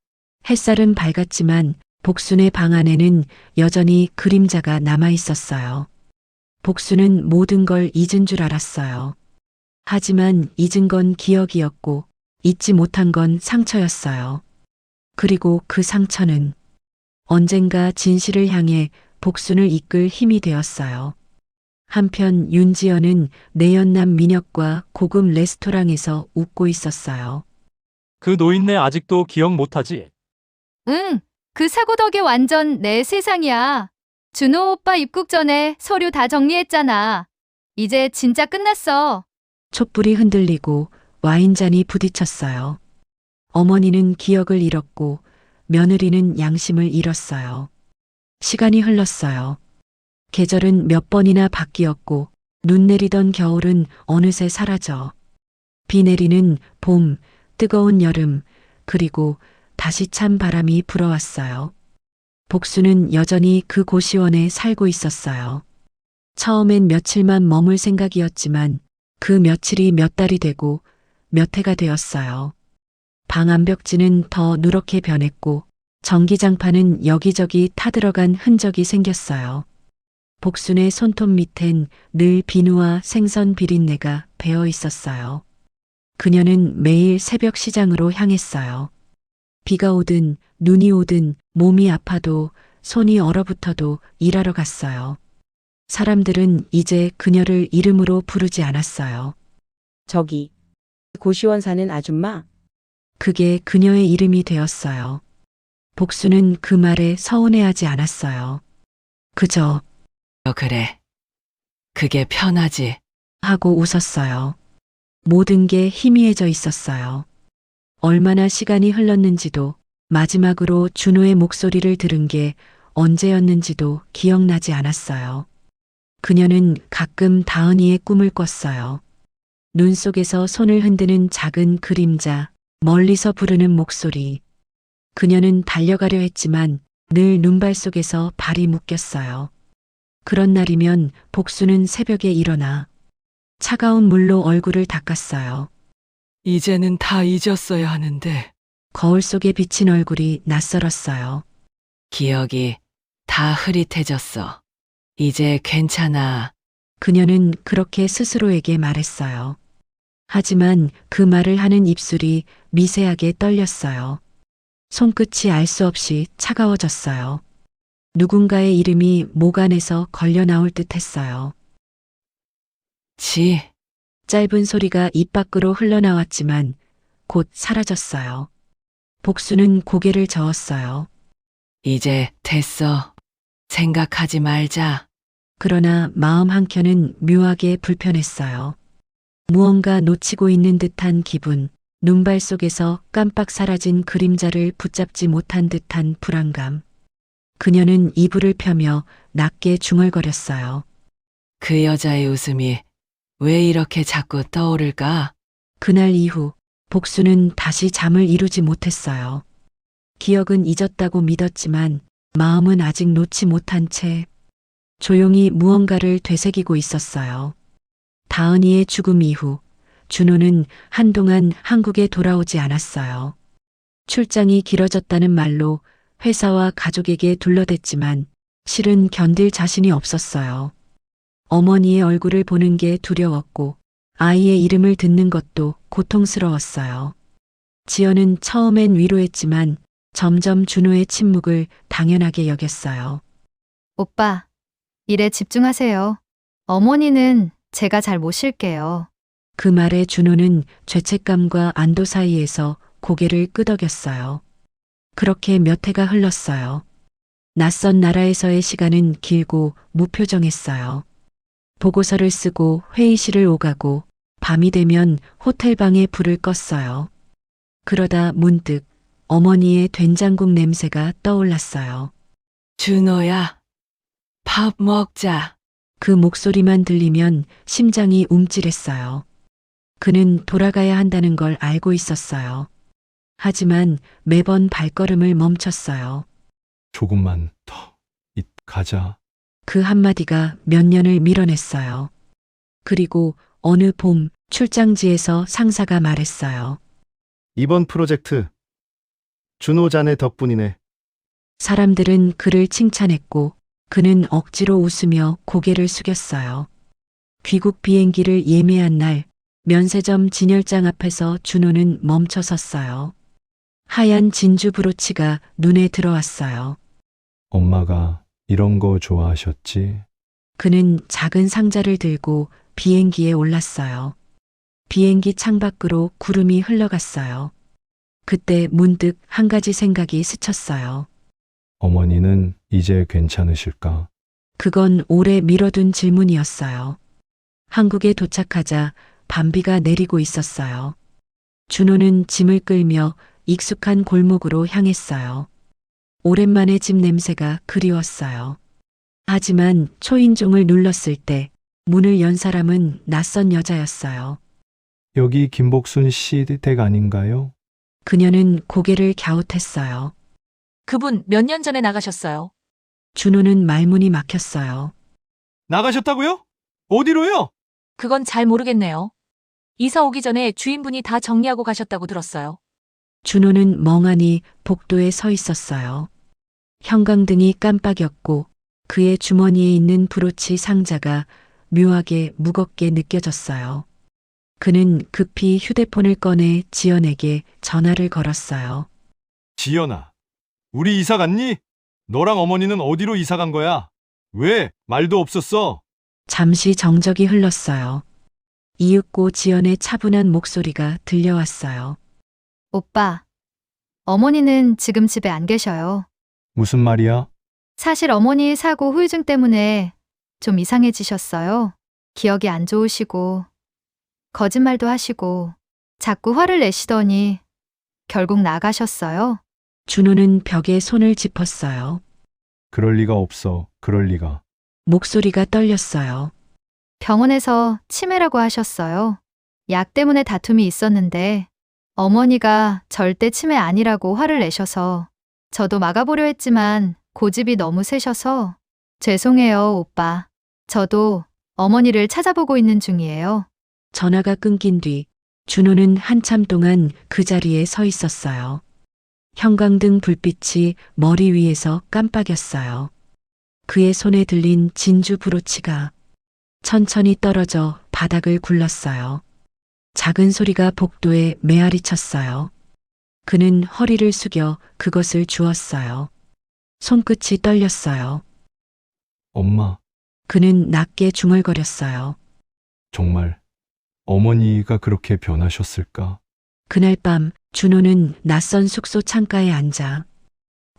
햇살은 밝았지만 복순의 방 안에는 여전히 그림자가 남아 있었어요. 복순은 모든 걸 잊은 줄 알았어요. 하지만 잊은 건 기억이었고 잊지 못한 건 상처였어요. 그리고 그 상처는 언젠가 진실을 향해 복순을 이끌 힘이 되었어요. 한편 윤지연은 내연남 민혁과 고급 레스토랑에서 웃고 있었어요.
그 노인네 아직도 기억 못하지?
응, 그 사고 덕에 완전 내 세상이야. 준호 오빠 입국 전에 서류 다 정리했잖아. 이제 진짜 끝났어.
촛불이 흔들리고 와인잔이 부딪혔어요. 어머니는 기억을 잃었고 며느리는 양심을 잃었어요. 시간이 흘렀어요. 계절은 몇 번이나 바뀌었고 눈 내리던 겨울은 어느새 사라져. 비 내리는 봄, 뜨거운 여름, 그리고 다시 찬 바람이 불어왔어요. 복수는 여전히 그 고시원에 살고 있었어요. 처음엔 며칠만 머물 생각이었지만 그 며칠이 몇 달이 되고 몇 해가 되었어요. 방 안벽지는 더 누렇게 변했고 전기장판은 여기저기 타들어간 흔적이 생겼어요. 복순의 손톱 밑엔 늘 비누와 생선 비린내가 배어 있었어요. 그녀는 매일 새벽 시장으로 향했어요. 비가 오든 눈이 오든 몸이 아파도 손이 얼어붙어도 일하러 갔어요. 사람들은 이제 그녀를 이름으로 부르지 않았어요.
저기, 고시원 사는 아줌마?
그게 그녀의 이름이 되었어요. 복수는 그 말에 서운해하지 않았어요. 그저
그래. 그게 편하지.
하고 웃었어요. 모든 게 희미해져 있었어요. 얼마나 시간이 흘렀는지도 마지막으로 준호의 목소리를 들은 게 언제였는지도 기억나지 않았어요. 그녀는 가끔 다은이의 꿈을 꿨어요. 눈 속에서 손을 흔드는 작은 그림자, 멀리서 부르는 목소리. 그녀는 달려가려 했지만 늘 눈발 속에서 발이 묶였어요. 그런 날이면 복수는 새벽에 일어나 차가운 물로 얼굴을 닦았어요.
이제는 다 잊었어야 하는데.
거울 속에 비친 얼굴이 낯설었어요.
기억이 다 흐릿해졌어. 이제 괜찮아.
그녀는 그렇게 스스로에게 말했어요. 하지만 그 말을 하는 입술이 미세하게 떨렸어요. 손끝이 알 수 없이 차가워졌어요. 누군가의 이름이 목 안에서 걸려 나올 듯 했어요.
지.
짧은 소리가 입 밖으로 흘러나왔지만 곧 사라졌어요. 복수는 고개를 저었어요.
이제 됐어. 생각하지 말자.
그러나 마음 한켠은 묘하게 불편했어요. 무언가 놓치고 있는 듯한 기분, 눈발 속에서 깜빡 사라진 그림자를 붙잡지 못한 듯한 불안감. 그녀는 이불을 펴며 낮게 중얼거렸어요.
그 여자의 웃음이 왜 이렇게 자꾸 떠오를까?
그날 이후 복수는 다시 잠을 이루지 못했어요. 기억은 잊었다고 믿었지만 마음은 아직 놓지 못한 채 조용히 무언가를 되새기고 있었어요. 다은이의 죽음 이후 준호는 한동안 한국에 돌아오지 않았어요. 출장이 길어졌다는 말로 회사와 가족에게 둘러댔지만 실은 견딜 자신이 없었어요. 어머니의 얼굴을 보는 게 두려웠고 아이의 이름을 듣는 것도 고통스러웠어요. 지연은 처음엔 위로했지만 점점 준호의 침묵을 당연하게 여겼어요.
오빠, 일에 집중하세요. 어머니는 제가 잘 모실게요.
그 말에 준호는 죄책감과 안도 사이에서 고개를 끄덕였어요. 그렇게 몇 해가 흘렀어요. 낯선 나라에서의 시간은 길고 무표정했어요. 보고서를 쓰고 회의실을 오가고 밤이 되면 호텔방에 불을 껐어요. 그러다 문득 어머니의 된장국 냄새가 떠올랐어요.
준호야, 밥 먹자.
그 목소리만 들리면 심장이 움찔했어요. 그는 돌아가야 한다는 걸 알고 있었어요. 하지만 매번 발걸음을 멈췄어요.
조금만 더 가자.
그 한마디가 몇 년을 밀어냈어요. 그리고 어느 봄 출장지에서 상사가 말했어요.
이번 프로젝트 준호 자네 덕분이네.
사람들은 그를 칭찬했고 그는 억지로 웃으며 고개를 숙였어요. 귀국 비행기를 예매한 날 면세점 진열장 앞에서 준호는 멈춰 섰어요. 하얀 진주 브로치가 눈에 들어왔어요.
엄마가 이런 거 좋아하셨지?
그는 작은 상자를 들고 비행기에 올랐어요. 비행기 창밖으로 구름이 흘러갔어요. 그때 문득 한 가지 생각이 스쳤어요.
어머니는 이제 괜찮으실까?
그건 오래 미뤄둔 질문이었어요. 한국에 도착하자 밤비가 내리고 있었어요. 준호는 짐을 끌며 익숙한 골목으로 향했어요. 오랜만에 집 냄새가 그리웠어요. 하지만 초인종을 눌렀을 때 문을 연 사람은 낯선 여자였어요.
여기 김복순 씨 댁 아닌가요?
그녀는 고개를 갸웃했어요.
그분 몇 년 전에 나가셨어요.
준호는 말문이 막혔어요.
나가셨다고요? 어디로요?
그건 잘 모르겠네요. 이사 오기 전에 주인분이 다 정리하고 가셨다고 들었어요.
준호는 멍하니 복도에 서 있었어요. 형광등이 깜빡였고 그의 주머니에 있는 브로치 상자가 묘하게 무겁게 느껴졌어요. 그는 급히 휴대폰을 꺼내 지연에게 전화를 걸었어요.
지연아, 우리 이사 갔니? 너랑 어머니는 어디로 이사 간 거야? 왜 말도 없었어?
잠시 정적이 흘렀어요. 이윽고 지연의 차분한 목소리가 들려왔어요.
오빠, 어머니는 지금 집에 안 계셔요.
무슨 말이야?
사실 어머니 사고 후유증 때문에 좀 이상해지셨어요. 기억이 안 좋으시고, 거짓말도 하시고, 자꾸 화를 내시더니 결국 나가셨어요.
준호는 벽에 손을 짚었어요.
그럴 리가 없어. 그럴 리가.
목소리가 떨렸어요.
병원에서 치매라고 하셨어요. 약 때문에 다툼이 있었는데 어머니가 절대 치매 아니라고 화를 내셔서 저도 막아보려 했지만 고집이 너무 세셔서 죄송해요, 오빠. 저도 어머니를 찾아보고 있는 중이에요.
전화가 끊긴 뒤 준호는 한참 동안 그 자리에 서 있었어요. 형광등 불빛이 머리 위에서 깜빡였어요. 그의 손에 들린 진주 브로치가 천천히 떨어져 바닥을 굴렀어요. 작은 소리가 복도에 메아리 쳤어요. 그는 허리를 숙여 그것을 주었어요. 손끝이 떨렸어요.
엄마,
그는 낮게 중얼거렸어요.
정말 어머니가 그렇게 변하셨을까?
그날 밤 준호는 낯선 숙소 창가에 앉아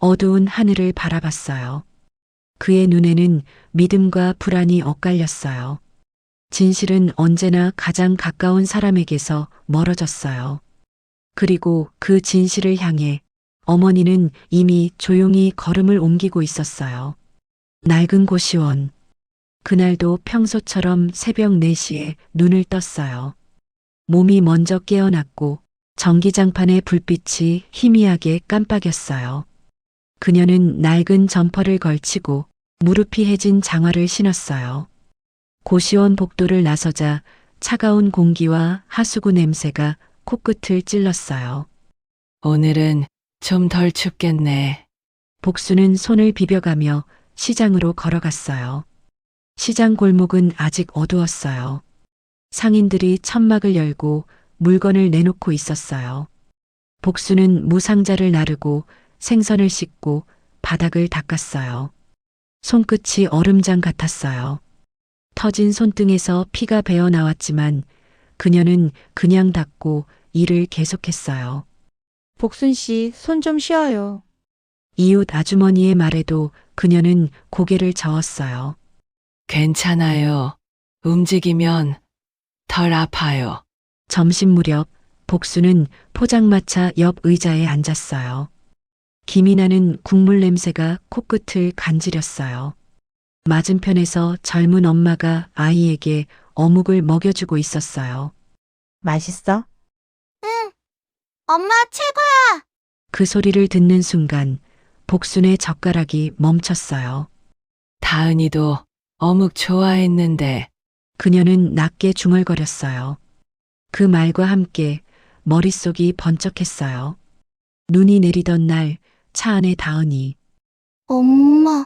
어두운 하늘을 바라봤어요. 그의 눈에는 믿음과 불안이 엇갈렸어요. 진실은 언제나 가장 가까운 사람에게서 멀어졌어요. 그리고 그 진실을 향해 어머니는 이미 조용히 걸음을 옮기고 있었어요. 낡은 고시원. 그날도 평소처럼 새벽 4시에 눈을 떴어요. 몸이 먼저 깨어났고 전기장판의 불빛이 희미하게 깜빡였어요. 그녀는 낡은 점퍼를 걸치고 무릎이 해진 장화를 신었어요. 고시원 복도를 나서자 차가운 공기와 하수구 냄새가 코끝을 찔렀어요.
오늘은 좀 덜 춥겠네.
복수는 손을 비벼가며 시장으로 걸어갔어요. 시장 골목은 아직 어두웠어요. 상인들이 천막을 열고 물건을 내놓고 있었어요. 복수는 무상자를 나르고 생선을 씻고 바닥을 닦았어요. 손끝이 얼음장 같았어요. 터진 손등에서 피가 배어 나왔지만 그녀는 그냥 닦고 일을 계속했어요.
복순 씨, 손 좀 쉬어요.
이웃 아주머니의 말에도 그녀는 고개를 저었어요.
괜찮아요. 움직이면 덜 아파요.
점심 무렵 복수는 포장마차 옆 의자에 앉았어요. 김이 나는 국물 냄새가 코끝을 간지렸어요. 맞은편에서 젊은 엄마가 아이에게 어묵을 먹여주고 있었어요.
맛있어?
응. 엄마 최고야.
그 소리를 듣는 순간 복순의 젓가락이 멈췄어요.
다은이도 어묵 좋아했는데.
그녀는 낮게 중얼거렸어요. 그 말과 함께 머릿속이 번쩍했어요. 눈이 내리던 날 차 안에 다은이.
엄마.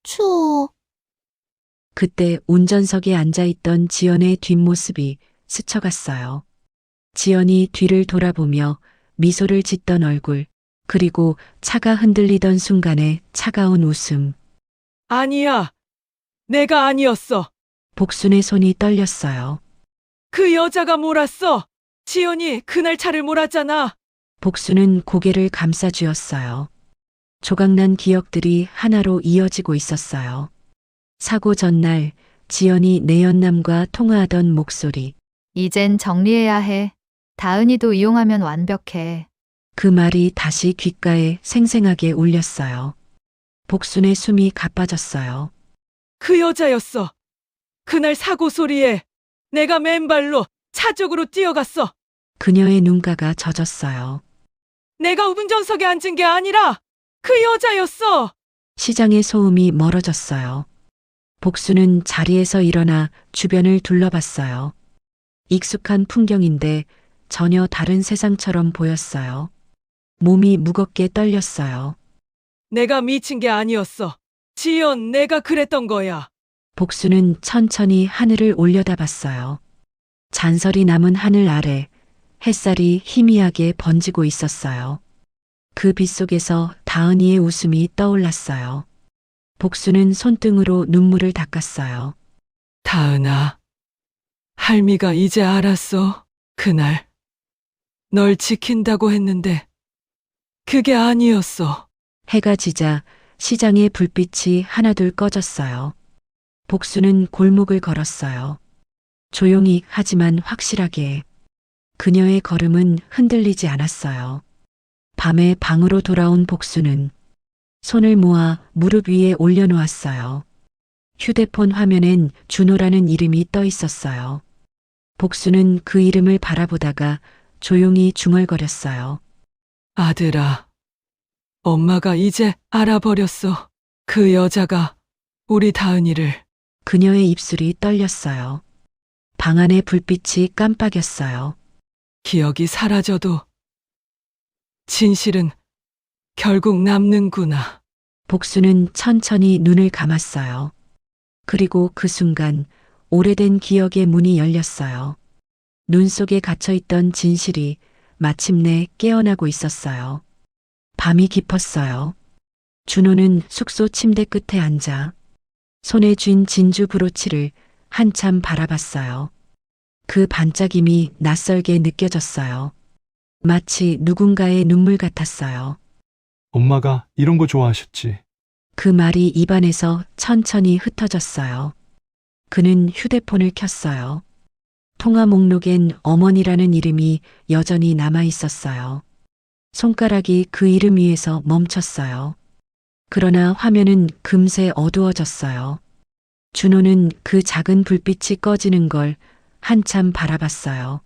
추워.
그때 운전석에 앉아있던 지연의 뒷모습이 스쳐갔어요. 지연이 뒤를 돌아보며 미소를 짓던 얼굴, 그리고 차가 흔들리던 순간의 차가운 웃음.
아니야. 내가 아니었어.
복순의 손이 떨렸어요.
그 여자가 몰았어. 지연이 그날 차를 몰았잖아.
복수는 고개를 감싸쥐었어요. 조각난 기억들이 하나로 이어지고 있었어요. 사고 전날 지연이 내연남과 통화하던 목소리.
이젠 정리해야 해. 다은이도 이용하면 완벽해.
그 말이 다시 귓가에 생생하게 울렸어요. 복순의 숨이 가빠졌어요.
그 여자였어. 그날 사고 소리에 내가 맨발로 차 쪽으로 뛰어갔어.
그녀의 눈가가 젖었어요.
내가 운전석에 앉은 게 아니라 그 여자였어.
시장의 소음이 멀어졌어요. 복수는 자리에서 일어나 주변을 둘러봤어요. 익숙한 풍경인데 전혀 다른 세상처럼 보였어요. 몸이 무겁게 떨렸어요.
내가 미친 게 아니었어. 지연, 내가 그랬던 거야.
복수는 천천히 하늘을 올려다봤어요. 잔설이 남은 하늘 아래 햇살이 희미하게 번지고 있었어요. 그 빛 속에서 다은이의 웃음이 떠올랐어요. 복수는 손등으로 눈물을 닦았어요.
다은아, 할미가 이제 알았어. 그날 널 지킨다고 했는데 그게 아니었어.
해가 지자 시장의 불빛이 하나둘 꺼졌어요. 복수는 골목을 걸었어요. 조용히 하지만 확실하게. 그녀의 걸음은 흔들리지 않았어요. 밤에 방으로 돌아온 복수는 손을 모아 무릎 위에 올려놓았어요. 휴대폰 화면엔 준호라는 이름이 떠 있었어요. 복수는 그 이름을 바라보다가 조용히 중얼거렸어요.
아들아, 엄마가 이제 알아버렸어. 그 여자가 우리 다은이를.
그녀의 입술이 떨렸어요. 방 안의 불빛이 깜빡였어요.
기억이 사라져도 진실은 결국 남는구나.
복수는 천천히 눈을 감았어요. 그리고 그 순간 오래된 기억의 문이 열렸어요. 눈 속에 갇혀있던 진실이 마침내 깨어나고 있었어요. 밤이 깊었어요. 준호는 숙소 침대 끝에 앉아 손에 쥔 진주 브로치를 한참 바라봤어요. 그 반짝임이 낯설게 느껴졌어요. 마치 누군가의 눈물 같았어요.
엄마가 이런 거 좋아하셨지.
그 말이 입안에서 천천히 흩어졌어요. 그는 휴대폰을 켰어요. 통화 목록엔 어머니라는 이름이 여전히 남아 있었어요. 손가락이 그 이름 위에서 멈췄어요. 그러나 화면은 금세 어두워졌어요. 준호는 그 작은 불빛이 꺼지는 걸 한참 바라봤어요.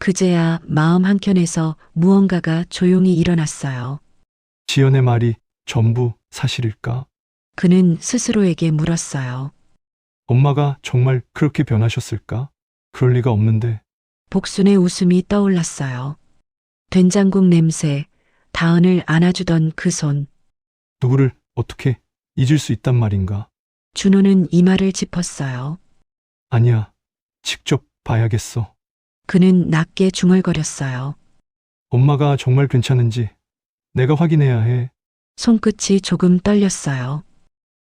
그제야 마음 한켠에서 무언가가 조용히 일어났어요.
지연의 말이 전부 사실일까?
그는 스스로에게 물었어요.
엄마가 정말 그렇게 변하셨을까? 그럴 리가 없는데.
복순의 웃음이 떠올랐어요. 된장국 냄새, 다은을 안아주던 그 손.
누구를 어떻게 잊을 수 있단 말인가?
준호는 이마를 짚었어요.
아니야. 직접 봐야겠어.
그는 낮게 중얼거렸어요.
엄마가 정말 괜찮은지 내가 확인해야 해.
손끝이 조금 떨렸어요.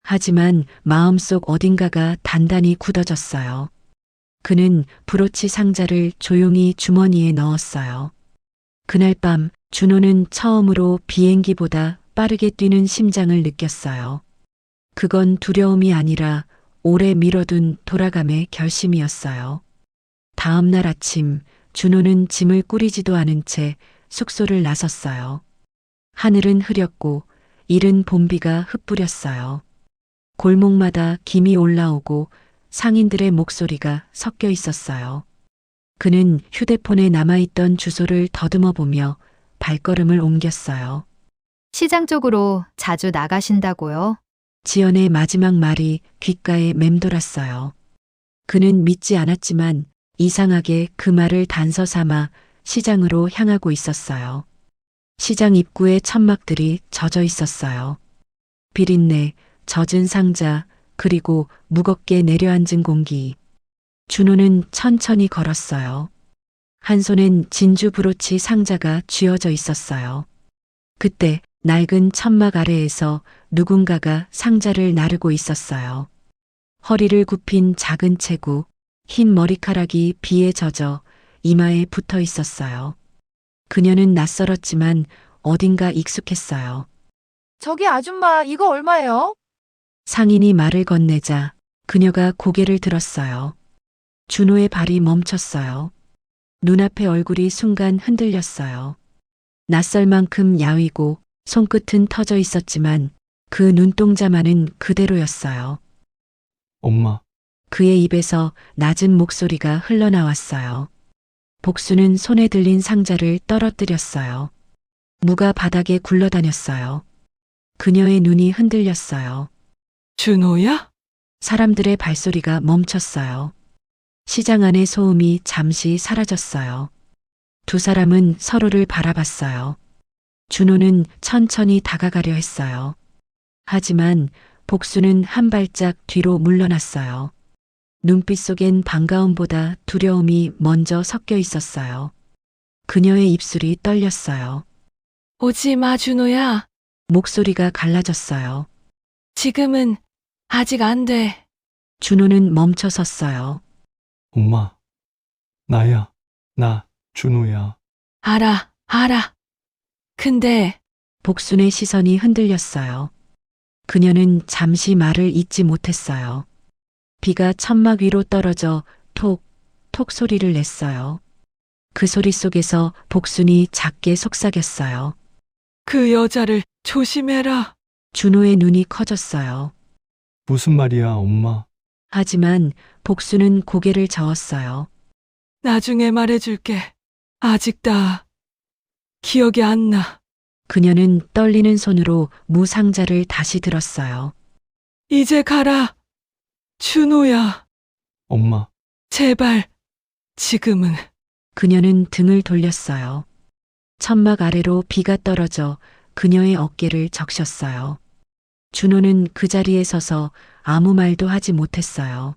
하지만 마음속 어딘가가 단단히 굳어졌어요. 그는 브로치 상자를 조용히 주머니에 넣었어요. 그날 밤 준호는 처음으로 비행기보다 빠르게 뛰는 심장을 느꼈어요. 그건 두려움이 아니라 오래 미뤄둔 돌아감의 결심이었어요. 다음 날 아침 준호는 짐을 꾸리지도 않은 채 숙소를 나섰어요. 하늘은 흐렸고 이른 봄비가 흩뿌렸어요. 골목마다 김이 올라오고 상인들의 목소리가 섞여 있었어요. 그는 휴대폰에 남아있던 주소를 더듬어 보며 발걸음을 옮겼어요.
시장 쪽으로 자주 나가신다고요?
지연의 마지막 말이 귓가에 맴돌았어요. 그는 믿지 않았지만 이상하게 그 말을 단서 삼아 시장으로 향하고 있었어요. 시장 입구에 천막들이 젖어 있었어요. 비린내, 젖은 상자, 그리고 무겁게 내려앉은 공기. 준호는 천천히 걸었어요. 한 손엔 진주 브로치 상자가 쥐어져 있었어요. 그때 낡은 천막 아래에서 누군가가 상자를 나르고 있었어요. 허리를 굽힌 작은 체구, 흰 머리카락이 비에 젖어 이마에 붙어 있었어요. 그녀는 낯설었지만 어딘가 익숙했어요.
저기 아줌마, 이거 얼마예요?
상인이 말을 건네자 그녀가 고개를 들었어요. 준호의 발이 멈췄어요. 눈앞의 얼굴이 순간 흔들렸어요. 낯설 만큼 야위고 손끝은 터져 있었지만 그 눈동자만은 그대로였어요.
엄마,
그의 입에서 낮은 목소리가 흘러나왔어요. 복수는 손에 들린 상자를 떨어뜨렸어요. 무가 바닥에 굴러다녔어요. 그녀의 눈이 흔들렸어요.
준호야?
사람들의 발소리가 멈췄어요. 시장 안의 소음이 잠시 사라졌어요. 두 사람은 서로를 바라봤어요. 준호는 천천히 다가가려 했어요. 하지만 복수는 한 발짝 뒤로 물러났어요. 눈빛 속엔 반가움보다 두려움이 먼저 섞여 있었어요. 그녀의 입술이 떨렸어요.
오지 마, 준호야.
목소리가 갈라졌어요.
지금은 아직 안 돼.
준호는 멈춰 섰어요.
엄마. 나야. 나, 준호야.
알아. 근데
복순의 시선이 흔들렸어요. 그녀는 잠시 말을 잇지 못했어요. 비가 천막 위로 떨어져 톡, 톡 소리를 냈어요. 그 소리 속에서 복순이 작게 속삭였어요.
그 여자를 조심해라.
준호의 눈이 커졌어요.
무슨 말이야, 엄마?
하지만 복수는 고개를 저었어요.
나중에 말해줄게. 아직 다 기억이 안 나.
그녀는 떨리는 손으로 무상자를 다시 들었어요.
이제 가라. 준호야.
엄마.
제발. 지금은.
그녀는 등을 돌렸어요. 천막 아래로 비가 떨어져 그녀의 어깨를 적셨어요. 준호는 그 자리에 서서 아무 말도 하지 못했어요.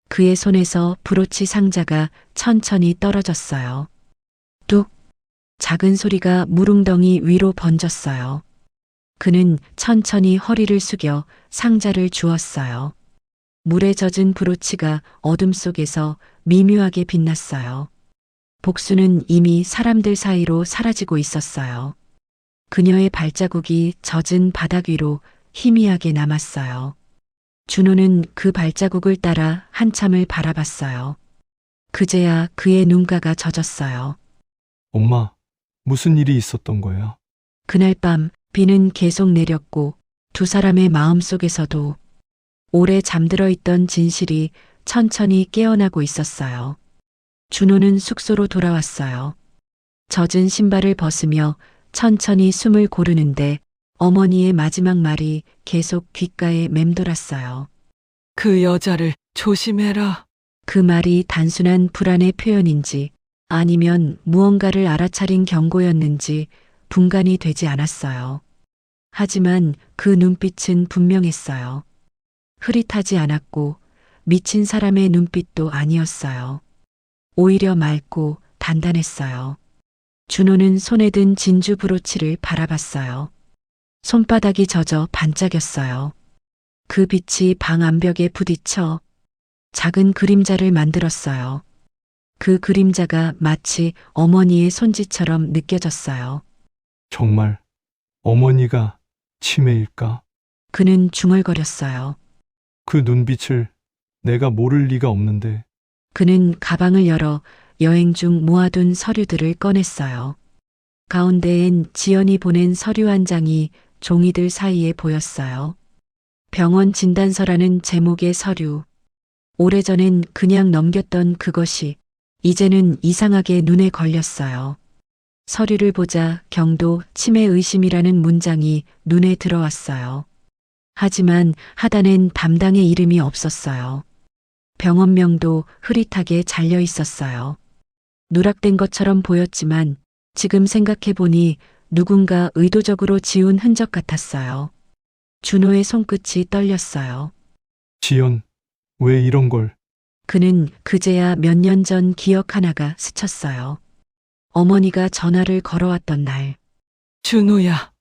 그의 손에서 브로치 상자가 천천히 떨어졌어요. 뚝! 작은 소리가 무릉덩이 위로 번졌어요. 그는 천천히 허리를 숙여 상자를 주었어요. 물에 젖은 브로치가 어둠 속에서 미묘하게 빛났어요. 복수는 이미 사람들 사이로 사라지고 있었어요. 그녀의 발자국이 젖은 바닥 위로 희미하게 남았어요. 준호는 그 발자국을 따라 한참을 바라봤어요. 그제야 그의 눈가가 젖었어요.
엄마, 무슨 일이 있었던 거야?
그날 밤 비는 계속 내렸고 두 사람의 마음속에서도 오래 잠들어 있던 진실이 천천히 깨어나고 있었어요. 준호는 숙소로 돌아왔어요. 젖은 신발을 벗으며 천천히 숨을 고르는데 어머니의 마지막 말이 계속 귓가에 맴돌았어요.
그 여자를 조심해라.
그 말이 단순한 불안의 표현인지 아니면 무언가를 알아차린 경고였는지 분간이 되지 않았어요. 하지만 그 눈빛은 분명했어요. 흐릿하지 않았고 미친 사람의 눈빛도 아니었어요. 오히려 맑고 단단했어요. 준호는 손에 든 진주 브로치를 바라봤어요. 손바닥이 젖어 반짝였어요. 그 빛이 방 암벽에 부딪혀 작은 그림자를 만들었어요. 그 그림자가 마치 어머니의 손짓처럼 느껴졌어요.
정말 어머니가 치매일까?
그는 중얼거렸어요.
그 눈빛을 내가 모를 리가 없는데.
그는 가방을 열어 여행 중 모아둔 서류들을 꺼냈어요. 가운데엔 지연이 보낸 서류 한 장이 종이들 사이에 보였어요. 병원 진단서라는 제목의 서류. 오래전엔 그냥 넘겼던 그것이 이제는 이상하게 눈에 걸렸어요. 서류를 보자 경도 치매 의심이라는 문장이 눈에 들어왔어요. 하지만 하단엔 담당의 이름이 없었어요. 병원명도 흐릿하게 잘려 있었어요. 누락된 것처럼 보였지만 지금 생각해보니 누군가 의도적으로 지운 흔적 같았어요. 준호의 손끝이 떨렸어요.
지연, 왜 이런 걸?
그는 그제야 몇 년 전 기억 하나가 스쳤어요. 어머니가 전화를 걸어왔던 날.
준호야.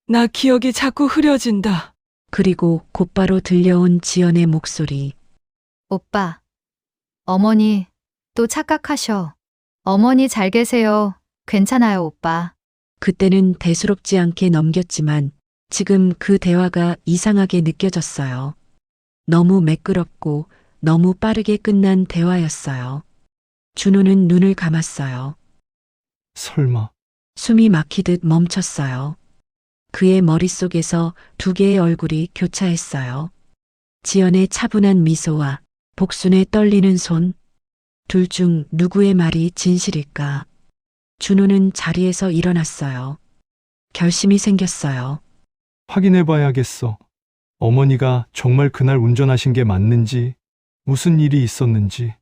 나 기억이 자꾸 흐려진다.
그리고 곧바로 들려온 지연의 목소리.
오빠. 어머니 또 착각하셔. 어머니 잘 계세요. 괜찮아요, 오빠.
그때는 대수롭지 않게 넘겼지만 지금 그 대화가 이상하게 느껴졌어요. 너무 매끄럽고 너무 빠르게 끝난 대화였어요. 준호는 눈을 감았어요.
설마.
숨이 막히듯 멈췄어요. 그의 머릿속에서 두 개의 얼굴이 교차했어요. 지연의 차분한 미소와 복순의 떨리는 손. 둘 중 누구의 말이 진실일까? 준호는 자리에서 일어났어요. 결심이 생겼어요.
확인해 봐야겠어. 어머니가 정말 그날 운전하신 게 맞는지, 무슨 일이 있었는지.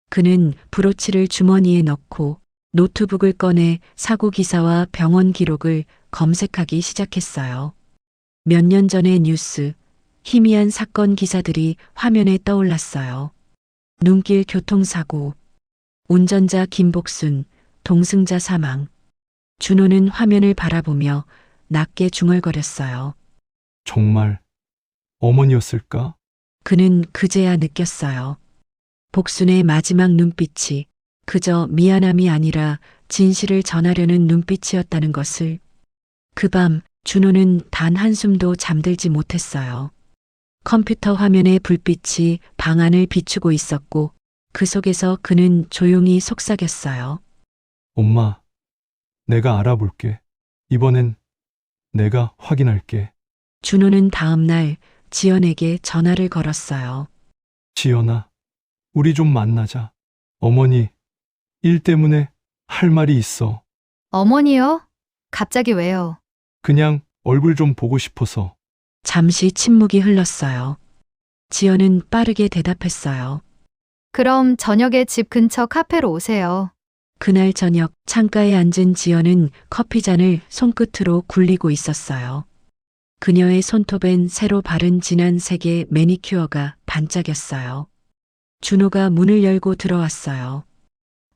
그는 브로치를 주머니에 넣고 노트북을 꺼내 사고 기사와 병원 기록을 검색하기 시작했어요. 몇 년 전의 뉴스, 희미한 사건 기사들이 화면에 떠올랐어요. 눈길 교통사고, 운전자 김복순, 동승자 사망. 준호는 화면을 바라보며 낮게 중얼거렸어요.
정말 어머니였을까?
그는 그제야 느꼈어요. 복순의 마지막 눈빛이 그저 미안함이 아니라 진실을 전하려는 눈빛이었다는 것을. 그 밤 준호는 단 한숨도 잠들지 못했어요. 컴퓨터 화면의 불빛이 방 안을 비추고 있었고 그 속에서 그는 조용히 속삭였어요.
엄마, 내가 알아볼게. 이번엔 내가 확인할게.
준호는 다음 날 지연에게 전화를 걸었어요.
지연아, 우리 좀 만나자. 어머니, 일 때문에 할 말이 있어.
어머니요? 갑자기 왜요?
그냥 얼굴 좀 보고 싶어서.
잠시 침묵이 흘렀어요. 지연은 빠르게 대답했어요.
그럼 저녁에 집 근처 카페로 오세요.
그날 저녁 창가에 앉은 지연은 커피잔을 손끝으로 굴리고 있었어요. 그녀의 손톱엔 새로 바른 진한 색의 매니큐어가 반짝였어요. 준호가 문을 열고 들어왔어요.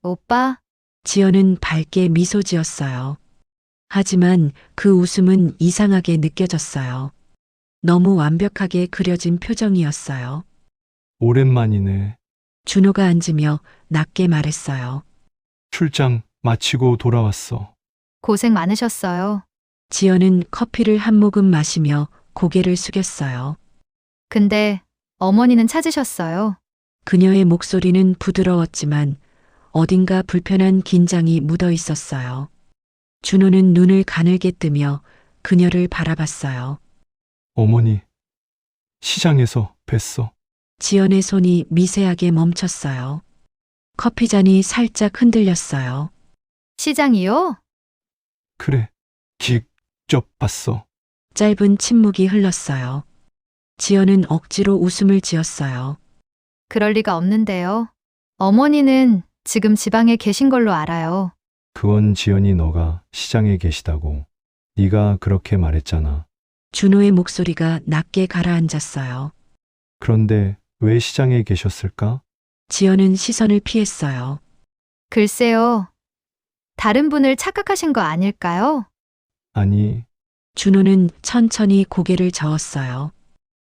오빠,
지연은 밝게 미소 지었어요. 하지만 그 웃음은 이상하게 느껴졌어요. 너무 완벽하게 그려진 표정이었어요.
오랜만이네.
준호가 앉으며 낮게 말했어요.
출장 마치고 돌아왔어.
고생 많으셨어요.
지연은 커피를 한 모금 마시며 고개를 숙였어요.
근데 어머니는 찾으셨어요.
그녀의 목소리는 부드러웠지만 어딘가 불편한 긴장이 묻어 있었어요. 준호는 눈을 가늘게 뜨며 그녀를 바라봤어요.
어머니, 시장에서 뵀어.
지연의 손이 미세하게 멈췄어요. 커피잔이 살짝 흔들렸어요.
시장이요?
그래, 직접 봤어.
짧은 침묵이 흘렀어요. 지연은 억지로 웃음을 지었어요.
그럴 리가 없는데요. 어머니는 지금 지방에 계신 걸로 알아요.
그건 지연이 너가 시장에 계시다고. 네가 그렇게 말했잖아.
준호의 목소리가 낮게 가라앉았어요.
그런데 왜 시장에 계셨을까?
지연은 시선을 피했어요.
글쎄요. 다른 분을 착각하신 거 아닐까요?
아니,
준호는 천천히 고개를 저었어요.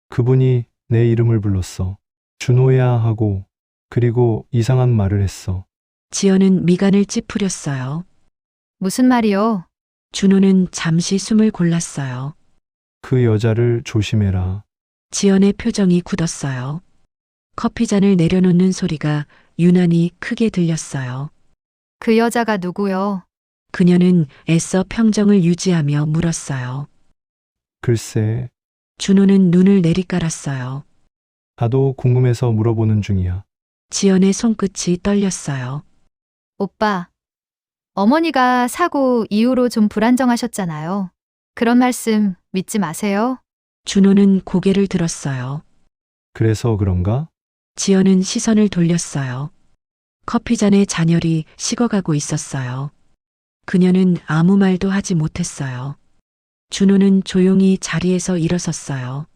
그분이 내 이름을 불렀어. 준호야 하고, 그리고 이상한 말을 했어.
지연은 미간을 찌푸렸어요.
무슨 말이요?
준호는 잠시 숨을 골랐어요.
그 여자를 조심해라.
지연의 표정이 굳었어요. 커피잔을 내려놓는 소리가 유난히 크게 들렸어요.
그 여자가 누구요?
그녀는 애써 평정을 유지하며 물었어요.
글쎄,
준호는 눈을 내리깔았어요.
나도 궁금해서 물어보는 중이야.
지연의 손끝이 떨렸어요.
오빠, 어머니가 사고 이후로 좀 불안정하셨잖아요. 그런 말씀 믿지 마세요.
준호는 고개를 들었어요.
그래서 그런가?
지연은 시선을 돌렸어요. 커피잔의 잔열이 식어가고 있었어요. 그녀는 아무 말도 하지 못했어요. 준호는 조용히 자리에서 일어섰어요.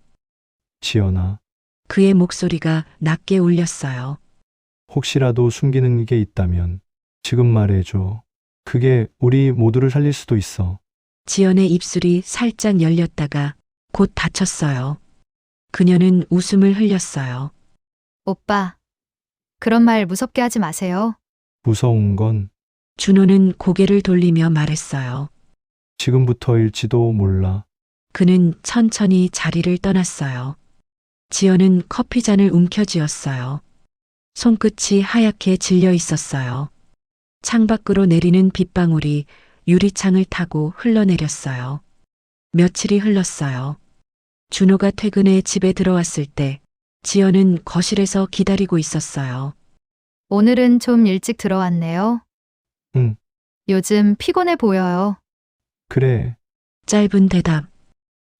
지연아,
그의 목소리가 낮게 울렸어요.
혹시라도 숨기는 게 있다면 지금 말해줘. 그게 우리 모두를 살릴 수도 있어.
지연의 입술이 살짝 열렸다가 곧 닫혔어요. 그녀는 웃음을 흘렸어요.
오빠, 그런 말 무섭게 하지 마세요.
무서운 건
준호는 고개를 돌리며 말했어요.
지금부터일지도 몰라.
그는 천천히 자리를 떠났어요. 지연은 커피잔을 움켜쥐었어요. 손끝이 하얗게 질려 있었어요. 창밖으로 내리는 빗방울이 유리창을 타고 흘러내렸어요. 며칠이 흘렀어요. 준호가 퇴근해 집에 들어왔을 때 지연은 거실에서 기다리고 있었어요.
오늘은 좀 일찍 들어왔네요.
응,
요즘 피곤해 보여요.
그래.
짧은 대답.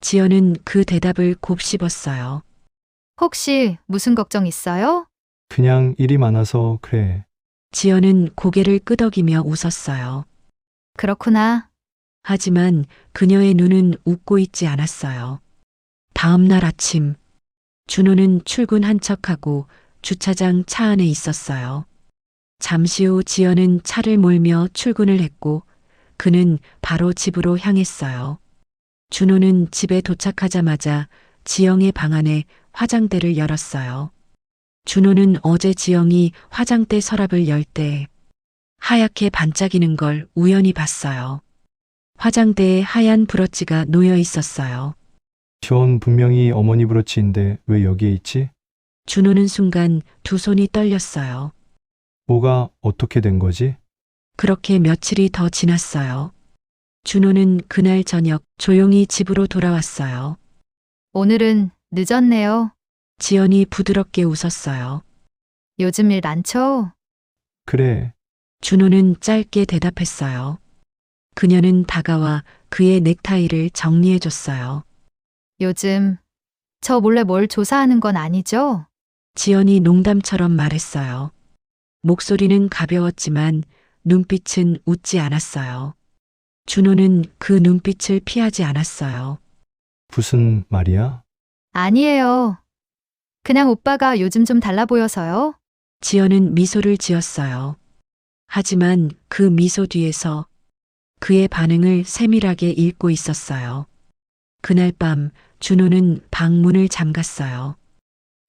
지연은 그 대답을 곱씹었어요.
혹시 무슨 걱정 있어요?
그냥 일이 많아서 그래.
지연은 고개를 끄덕이며 웃었어요.
그렇구나.
하지만 그녀의 눈은 웃고 있지 않았어요. 다음 날 아침, 준호는 출근한 척하고 주차장 차 안에 있었어요. 잠시 후 지연은 차를 몰며 출근을 했고 그는 바로 집으로 향했어요. 준호는 집에 도착하자마자 지영의 방 안에 화장대를 열었어요. 준호는 어제 지영이 화장대 서랍을 열 때 하얗게 반짝이는 걸 우연히 봤어요. 화장대에 하얀 브러치가 놓여 있었어요.
전 분명히 어머니 브러치인데 왜 여기에 있지?
준호는 순간 두 손이 떨렸어요.
뭐가 어떻게 된 거지?
그렇게 며칠이 더 지났어요. 준호는 그날 저녁 조용히 집으로 돌아왔어요.
오늘은 늦었네요.
지연이 부드럽게 웃었어요.
요즘 일 많죠?
그래.
준호는 짧게 대답했어요. 그녀는 다가와 그의 넥타이를 정리해줬어요.
요즘 저 몰래 뭘 조사하는 건 아니죠?
지연이 농담처럼 말했어요. 목소리는 가벼웠지만 눈빛은 웃지 않았어요. 준호는 그 눈빛을 피하지 않았어요.
무슨 말이야?
아니에요. 그냥 오빠가 요즘 좀 달라 보여서요.
지연은 미소를 지었어요. 하지만 그 미소 뒤에서 그의 반응을 세밀하게 읽고 있었어요. 그날 밤 준호는 방문을 잠갔어요.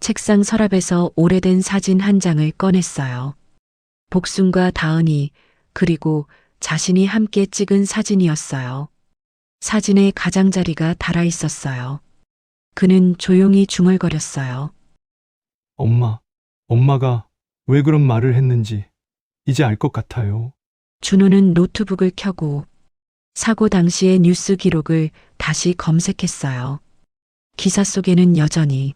책상 서랍에서 오래된 사진 한 장을 꺼냈어요. 복순과 다은이 그리고 자신이 함께 찍은 사진이었어요. 사진에 가장자리가 달아 있었어요. 그는 조용히 중얼거렸어요.
엄마가 왜 그런 말을 했는지 이제 알 것 같아요.
준호는 노트북을 켜고 사고 당시의 뉴스 기록을 다시 검색했어요. 기사 속에는 여전히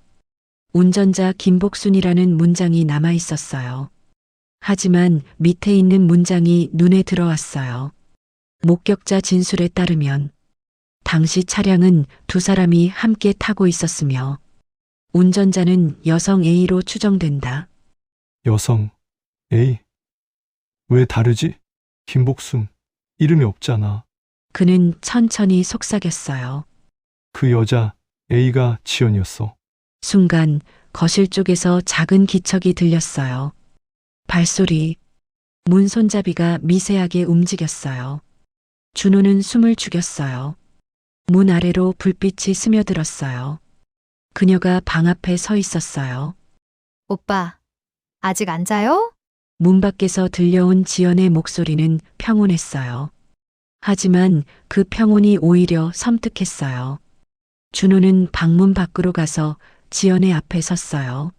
운전자 김복순이라는 문장이 남아 있었어요. 하지만 밑에 있는 문장이 눈에 들어왔어요. 목격자 진술에 따르면 당시 차량은 두 사람이 함께 타고 있었으며 운전자는 여성 A로 추정된다.
여성 A. 왜 다르지? 김복순. 이름이 없잖아.
그는 천천히 속삭였어요.
그 여자 A가 지연이었어.
순간 거실 쪽에서 작은 기척이 들렸어요. 발소리, 문 손잡이가 미세하게 움직였어요. 준호는 숨을 죽였어요. 문 아래로 불빛이 스며들었어요. 그녀가 방 앞에 서 있었어요.
오빠, 아직 안 자요?
문 밖에서 들려온 지연의 목소리는 평온했어요. 하지만 그 평온이 오히려 섬뜩했어요. 준호는 방문 밖으로 가서 지연의 앞에 섰어요.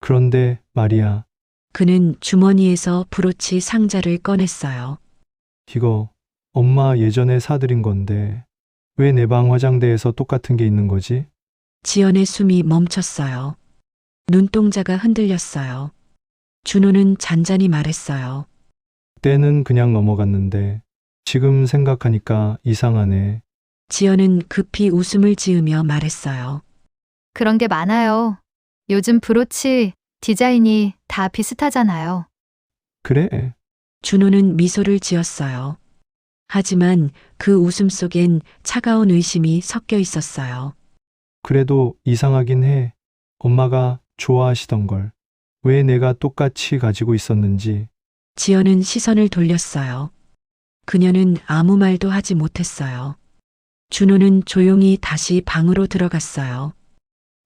그런데 말이야,
그는 주머니에서 브로치 상자를 꺼냈어요.
이거 엄마 예전에 사드린 건데 왜 내 방 화장대에서 똑같은 게 있는 거지?
지연의 숨이 멈췄어요. 눈동자가 흔들렸어요. 준호는 잔잔히 말했어요.
때는 그냥 넘어갔는데 지금 생각하니까 이상하네.
지연은 급히 웃음을 지으며 말했어요.
그런 게 많아요. 요즘 브로치 디자인이 다 비슷하잖아요.
그래?
준호는 미소를 지었어요. 하지만 그 웃음 속엔 차가운 의심이 섞여 있었어요.
그래도 이상하긴 해. 엄마가 좋아하시던 걸 왜 내가 똑같이 가지고 있었는지.
지연은 시선을 돌렸어요. 그녀는 아무 말도 하지 못했어요. 준호는 조용히 다시 방으로 들어갔어요.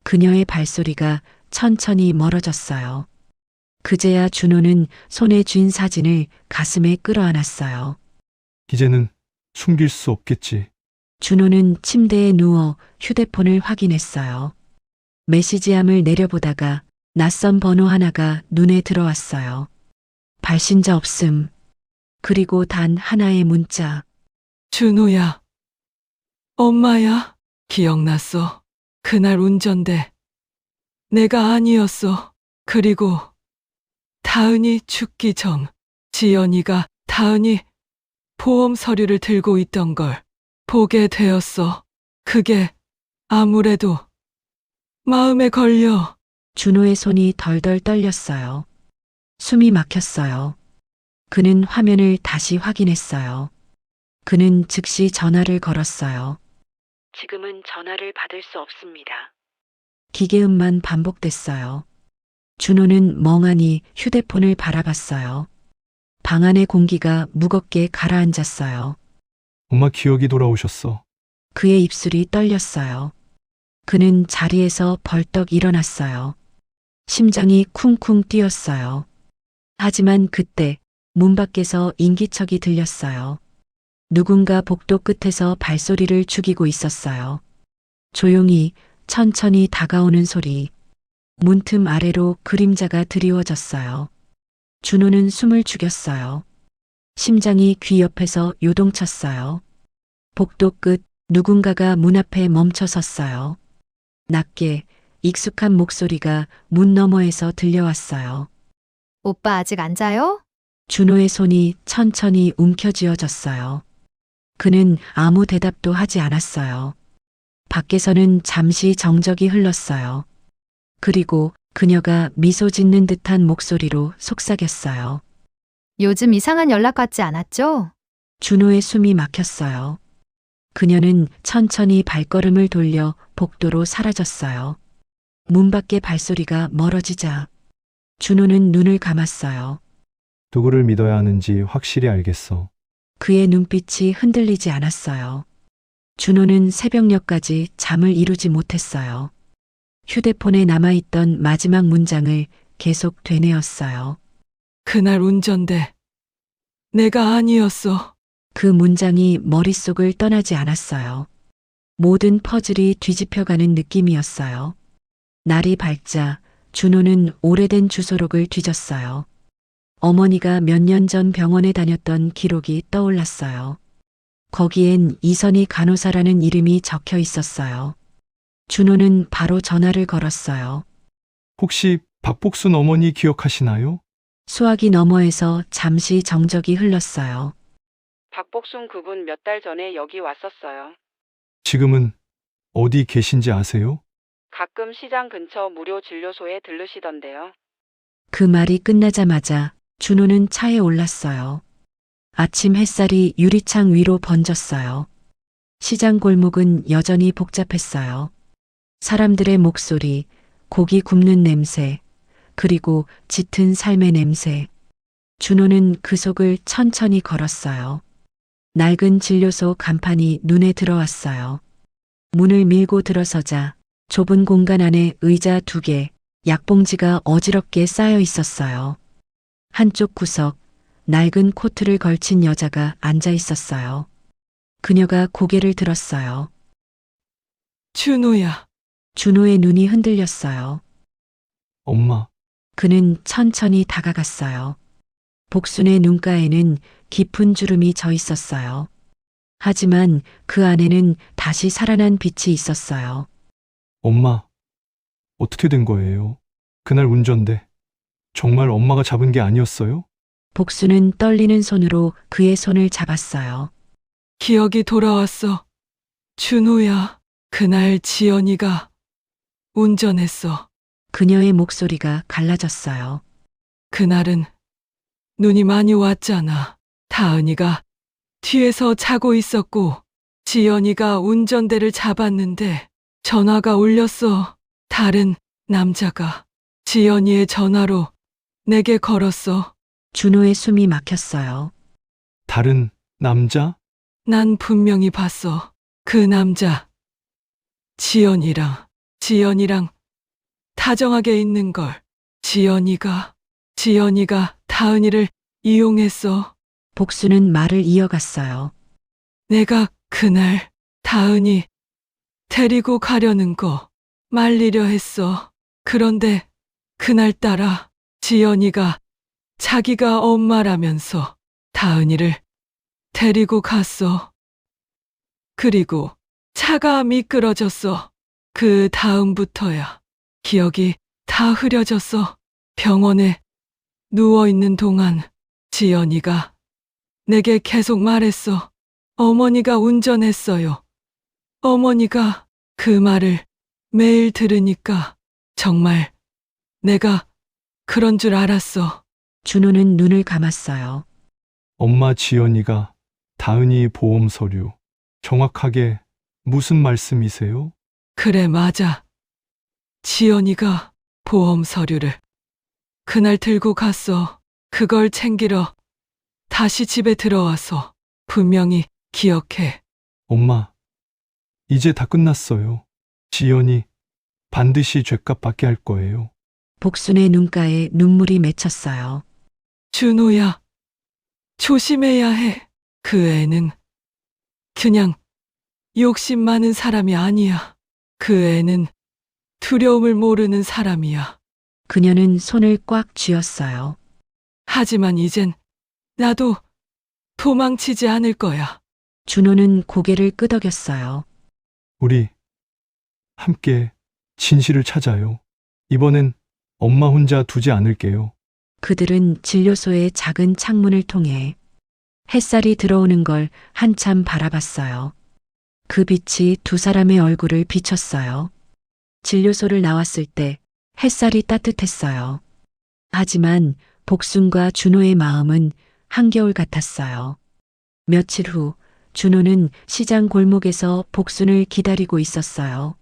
그녀의 발소리가 천천히 멀어졌어요. 그제야 준호는 손에 쥔 사진을 가슴에 끌어안았어요.
이제는 숨길 수 없겠지.
준호는 침대에 누워 휴대폰을 확인했어요. 메시지함을 내려보다가 낯선 번호 하나가 눈에 들어왔어요. 발신자 없음. 그리고 단 하나의 문자.
준호야. 엄마야. 기억났어. 그날 운전대. 내가 아니었어. 그리고 다은이 죽기 전 지연이가 다은이 보험 서류를 들고 있던 걸 보게 되었어. 그게 아무래도 마음에 걸려.
준호의 손이 덜덜 떨렸어요. 숨이 막혔어요. 그는 화면을 다시 확인했어요. 그는 즉시 전화를 걸었어요. 지금은 전화를 받을 수 없습니다. 기계음만 반복됐어요. 준호는 멍하니 휴대폰을 바라봤어요. 방 안의 공기가 무겁게 가라앉았어요.
엄마 기억이 돌아오셨어.
그의 입술이 떨렸어요. 그는 자리에서 벌떡 일어났어요. 심장이 쿵쿵 뛰었어요. 하지만 그때 문 밖에서 인기척이 들렸어요. 누군가 복도 끝에서 발소리를 죽이고 있었어요. 조용히 천천히 다가오는 소리. 문틈 아래로 그림자가 드리워졌어요. 준호는 숨을 죽였어요. 심장이 귀 옆에서 요동쳤어요. 복도 끝 누군가가 문 앞에 멈춰 섰어요. 낮게 익숙한 목소리가 문 너머에서 들려왔어요.
오빠 아직 안 자요?
준호의 손이 천천히 움켜쥐어졌어요. 그는 아무 대답도 하지 않았어요. 밖에서는 잠시 정적이 흘렀어요. 그리고 그녀가 미소 짓는 듯한 목소리로 속삭였어요.
요즘 이상한 연락 받지 않았죠?
준호의 숨이 막혔어요. 그녀는 천천히 발걸음을 돌려 복도로 사라졌어요. 문 밖의 발소리가 멀어지자 준호는 눈을 감았어요.
누구를 믿어야 하는지 확실히 알겠어.
그의 눈빛이 흔들리지 않았어요. 준호는 새벽녘까지 잠을 이루지 못했어요. 휴대폰에 남아있던 마지막 문장을 계속 되뇌었어요.
그날 운전대. 내가 아니었어.
그 문장이 머릿속을 떠나지 않았어요. 모든 퍼즐이 뒤집혀가는 느낌이었어요. 날이 밝자 준호는 오래된 주소록을 뒤졌어요. 어머니가 몇 년 전 병원에 다녔던 기록이 떠올랐어요. 거기엔 이선희 간호사라는 이름이 적혀 있었어요. 준호는 바로 전화를 걸었어요.
혹시 박복순 어머니 기억하시나요?
수화기 너머에서 잠시 정적이 흘렀어요.
박복순 그분 몇 달 전에 여기 왔었어요.
지금은 어디 계신지 아세요?
가끔 시장 근처 무료 진료소에 들르시던데요.
그 말이 끝나자마자 준호는 차에 올랐어요. 아침 햇살이 유리창 위로 번졌어요. 시장 골목은 여전히 복잡했어요. 사람들의 목소리, 고기 굽는 냄새, 그리고 짙은 삶의 냄새. 준호는 그 속을 천천히 걸었어요. 낡은 진료소 간판이 눈에 들어왔어요. 문을 밀고 들어서자 좁은 공간 안에 의자 2개, 약봉지가 어지럽게 쌓여 있었어요. 한쪽 구석, 낡은 코트를 걸친 여자가 앉아 있었어요. 그녀가 고개를 들었어요.
준호야.
준호의 눈이 흔들렸어요.
엄마,
그는 천천히 다가갔어요. 복순의 눈가에는 깊은 주름이 져 있었어요. 하지만 그 안에는 다시 살아난 빛이 있었어요.
엄마, 어떻게 된 거예요? 그날 운전대. 정말 엄마가 잡은 게 아니었어요?
복순은 떨리는 손으로 그의 손을 잡았어요.
기억이 돌아왔어. 준호야, 그날 지연이가 운전했어.
그녀의 목소리가 갈라졌어요.
그날은 눈이 많이 왔잖아. 다은이가 뒤에서 자고 있었고 지연이가 운전대를 잡았는데 전화가 울렸어. 다른 남자가 지연이의 전화로 내게 걸었어.
준호의 숨이 막혔어요.
다른 남자?
난 분명히 봤어. 그 남자 지연이랑 다정하게 있는 걸. 지연이가 다은이를 이용했어.
복수는 말을 이어갔어요.
내가 그날 다은이 데리고 가려는 거 말리려 했어. 그런데 그날따라 지연이가 자기가 엄마라면서 다은이를 데리고 갔어. 그리고 차가 미끄러졌어. 그 다음부터야 기억이 다 흐려졌어. 병원에 누워있는 동안 지연이가 내게 계속 말했어. 어머니가 운전했어요. 어머니가 그 말을 매일 들으니까 정말 내가 그런 줄 알았어.
준호는 눈을 감았어요.
엄마 지연이가 다은이 보험 서류. 정확하게 무슨 말씀이세요?
그래, 맞아. 지연이가 보험 서류를 그날 들고 갔어. 그걸 챙기러 다시 집에 들어와서 분명히 기억해.
엄마, 이제 다 끝났어요. 지연이 반드시 죗값 받게 할 거예요.
복순의 눈가에 눈물이 맺혔어요.
준호야, 조심해야 해. 그 애는 그냥 욕심 많은 사람이 아니야. 그 애는 두려움을 모르는 사람이야.
그녀는 손을 꽉 쥐었어요.
하지만 이젠 나도 도망치지 않을 거야.
준호는 고개를 끄덕였어요.
우리 함께 진실을 찾아요. 이번엔 엄마 혼자 두지 않을게요.
그들은 진료소의 작은 창문을 통해 햇살이 들어오는 걸 한참 바라봤어요. 그 빛이 두 사람의 얼굴을 비췄어요. 진료소를 나왔을 때 햇살이 따뜻했어요. 하지만 복순과 준호의 마음은 한겨울 같았어요. 며칠 후 준호는 시장 골목에서 복순을 기다리고 있었어요.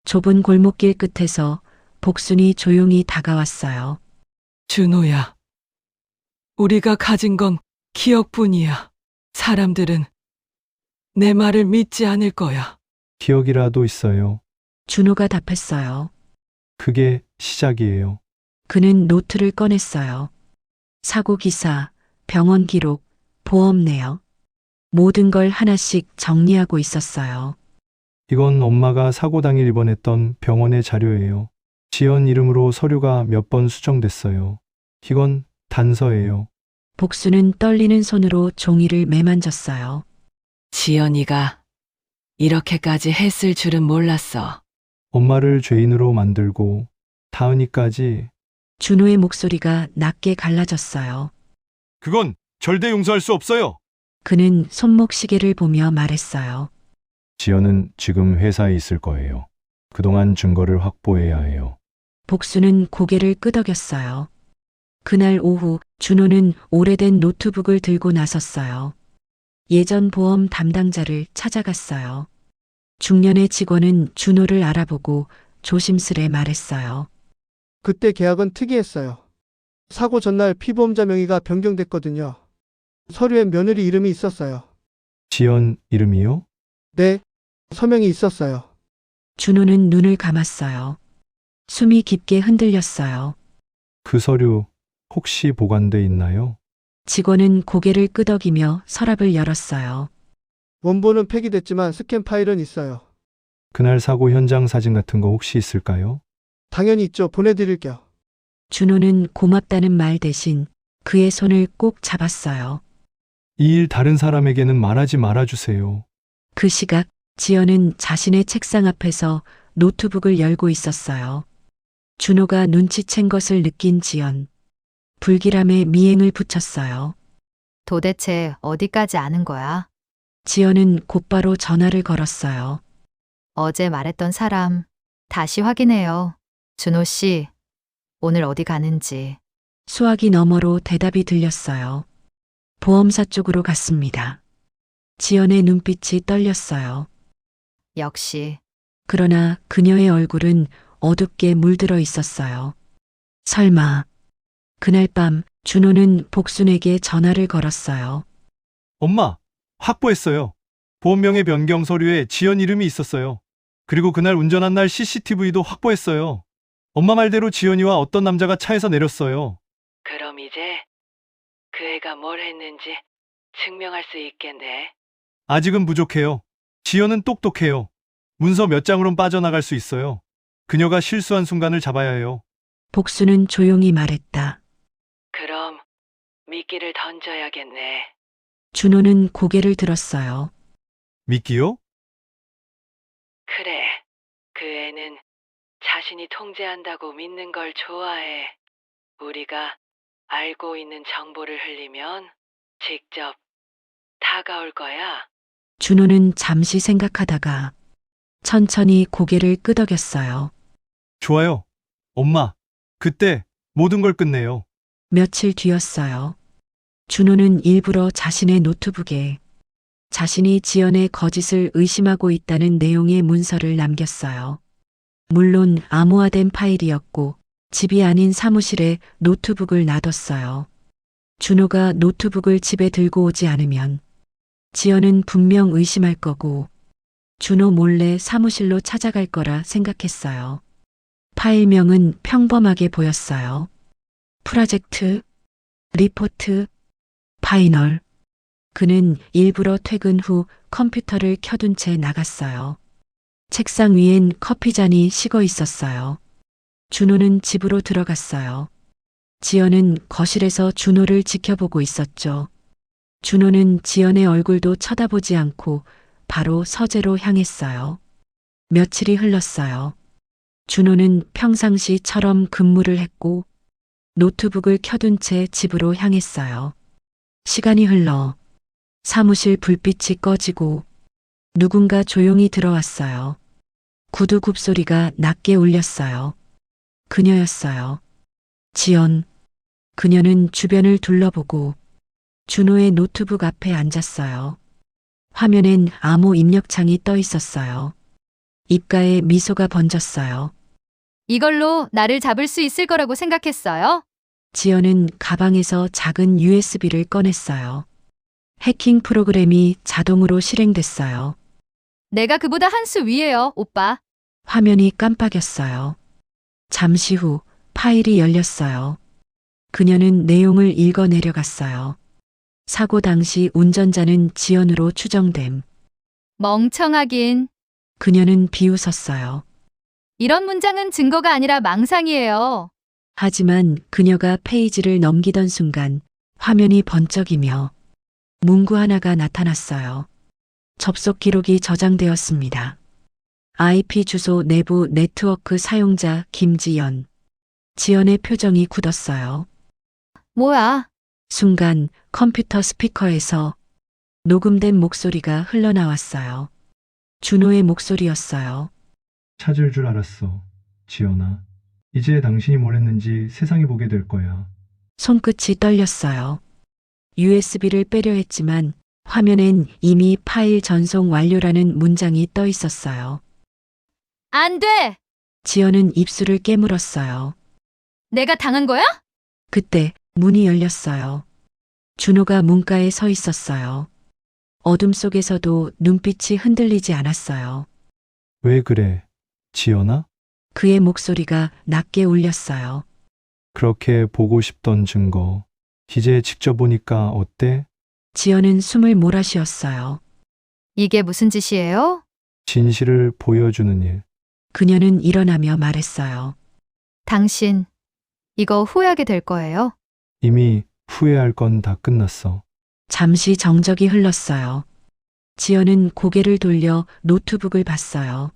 좁은 골목길 끝에서 복순이 조용히 다가왔어요.
준호야, 우리가 가진 건 기억뿐이야. 사람들은 내 말을 믿지 않을 거야.
기억이라도 있어요.
준호가 답했어요.
그게 시작이에요.
그는 노트를 꺼냈어요. 사고 기사, 병원 기록, 보험 내역. 모든 걸 하나씩 정리하고 있었어요.
이건 엄마가 사고 당일 입원했던 병원의 자료예요. 지연 이름으로 서류가 몇 번 수정됐어요. 이건 단서예요.
복수는 떨리는 손으로 종이를 매만졌어요.
지연이가 이렇게까지 했을 줄은 몰랐어.
엄마를 죄인으로 만들고 다은이까지.
준호의 목소리가 낮게 갈라졌어요.
그건 절대 용서할 수 없어요.
그는 손목시계를 보며 말했어요.
지연은 지금 회사에 있을 거예요. 그동안 증거를 확보해야 해요.
복수는 고개를 끄덕였어요. 그날 오후 준호는 오래된 노트북을 들고 나섰어요. 예전 보험 담당자를 찾아갔어요. 중년의 직원은 준호를 알아보고 조심스레 말했어요.
그때 계약은 특이했어요. 사고 전날 피보험자 명의가 변경됐거든요. 서류엔 며느리 이름이 있었어요.
지연 이름이요?
네, 서명이 있었어요.
준호는 눈을 감았어요. 숨이 깊게 흔들렸어요.
그 서류 혹시 보관돼 있나요?
직원은 고개를 끄덕이며 서랍을 열었어요.
원본은 폐기됐지만 스캔 파일은 있어요.
그날 사고 현장 사진 같은 거 혹시 있을까요?
당연히 있죠. 보내드릴게요.
준호는 고맙다는 말 대신 그의 손을 꼭 잡았어요.
이 일 다른 사람에게는 말하지 말아주세요.
그 시각 지연은 자신의 책상 앞에서 노트북을 열고 있었어요. 준호가 눈치챈 것을 느낀 지연. 불길함에 미행을 붙였어요.
도대체 어디까지 아는 거야?
지연은 곧바로 전화를 걸었어요.
어제 말했던 사람 다시 확인해요. 준호 씨, 오늘 어디 가는지.
수화기 너머로 대답이 들렸어요. 보험사 쪽으로 갔습니다. 지연의 눈빛이 떨렸어요.
역시
그러나 그녀의 얼굴은 어둡게 물들어 있었어요. 설마. 그날 밤 준호는 복순에게 전화를 걸었어요.
엄마, 확보했어요. 보험명의 변경 서류에 지연 이름이 있었어요. 그리고 그날 운전한 날 CCTV도 확보했어요. 엄마 말대로 지연이와 어떤 남자가 차에서 내렸어요.
그럼 이제 그 애가 뭘 했는지 증명할 수 있겠네.
아직은 부족해요. 지연은 똑똑해요. 문서 몇 장으론 빠져나갈 수 있어요. 그녀가 실수한 순간을 잡아야 해요.
복수는 조용히 말했다.
그럼 미끼를 던져야겠네.
준호는 고개를 들었어요.
미끼요?
그래. 그 애는 자신이 통제한다고 믿는 걸 좋아해. 우리가 알고 있는 정보를 흘리면 직접 다가올 거야.
준호는 잠시 생각하다가 천천히 고개를 끄덕였어요.
좋아요. 엄마, 그때 모든 걸 끝내요.
며칠 뒤였어요. 준호는 일부러 자신의 노트북에 자신이 지연의 거짓을 의심하고 있다는 내용의 문서를 남겼어요. 물론 암호화된 파일이었고 집이 아닌 사무실에 노트북을 놔뒀어요. 준호가 노트북을 집에 들고 오지 않으면 지연은 분명 의심할 거고 준호 몰래 사무실로 찾아갈 거라 생각했어요. 파일명은 평범하게 보였어요. 프로젝트, 리포트, 파이널. 그는 일부러 퇴근 후 컴퓨터를 켜둔 채 나갔어요. 책상 위엔 커피잔이 식어 있었어요. 준호는 집으로 들어갔어요. 지연은 거실에서 준호를 지켜보고 있었죠. 준호는 지연의 얼굴도 쳐다보지 않고 바로 서재로 향했어요. 며칠이 흘렀어요. 준호는 평상시처럼 근무를 했고 노트북을 켜둔 채 집으로 향했어요. 시간이 흘러 사무실 불빛이 꺼지고 누군가 조용히 들어왔어요. 구두 굽소리가 낮게 울렸어요. 그녀였어요. 지연. 그녀는 주변을 둘러보고 준호의 노트북 앞에 앉았어요. 화면엔 암호 입력창이 떠 있었어요. 입가에 미소가 번졌어요.
이걸로 나를 잡을 수 있을 거라고 생각했어요?
지연은 가방에서 작은 USB를 꺼냈어요. 해킹 프로그램이 자동으로 실행됐어요.
내가 그보다 한 수 위에요, 오빠.
화면이 깜빡였어요. 잠시 후 파일이 열렸어요. 그녀는 내용을 읽어 내려갔어요. 사고 당시 운전자는 지연으로 추정됨.
멍청하긴.
그녀는 비웃었어요.
이런 문장은 증거가 아니라 망상이에요.
하지만 그녀가 페이지를 넘기던 순간 화면이 번쩍이며 문구 하나가 나타났어요. 접속 기록이 저장되었습니다. IP 주소 내부 네트워크 사용자 김지연. 지연의 표정이 굳었어요.
뭐야?
순간 컴퓨터 스피커에서 녹음된 목소리가 흘러나왔어요. 준호의 목소리였어요.
찾을 줄 알았어, 지연아. 이제 당신이 뭘 했는지 세상이 보게 될 거야.
손끝이 떨렸어요. USB를 빼려 했지만 화면엔 이미 파일 전송 완료라는 문장이 떠 있었어요.
안 돼!
지연은 입술을 깨물었어요.
내가 당한 거야?
그때 문이 열렸어요. 준호가 문가에 서 있었어요. 어둠 속에서도 눈빛이 흔들리지 않았어요.
왜 그래, 지연아?
그의 목소리가 낮게 울렸어요.
그렇게 보고 싶던 증거. 이제 직접 보니까 어때?
지연은 숨을 몰아쉬었어요.
이게 무슨 짓이에요?
진실을 보여주는 일.
그녀는 일어나며 말했어요.
당신, 이거 후회하게 될 거예요.
이미 후회할 건 다 끝났어.
잠시 정적이 흘렀어요. 지연은 고개를 돌려 노트북을 봤어요.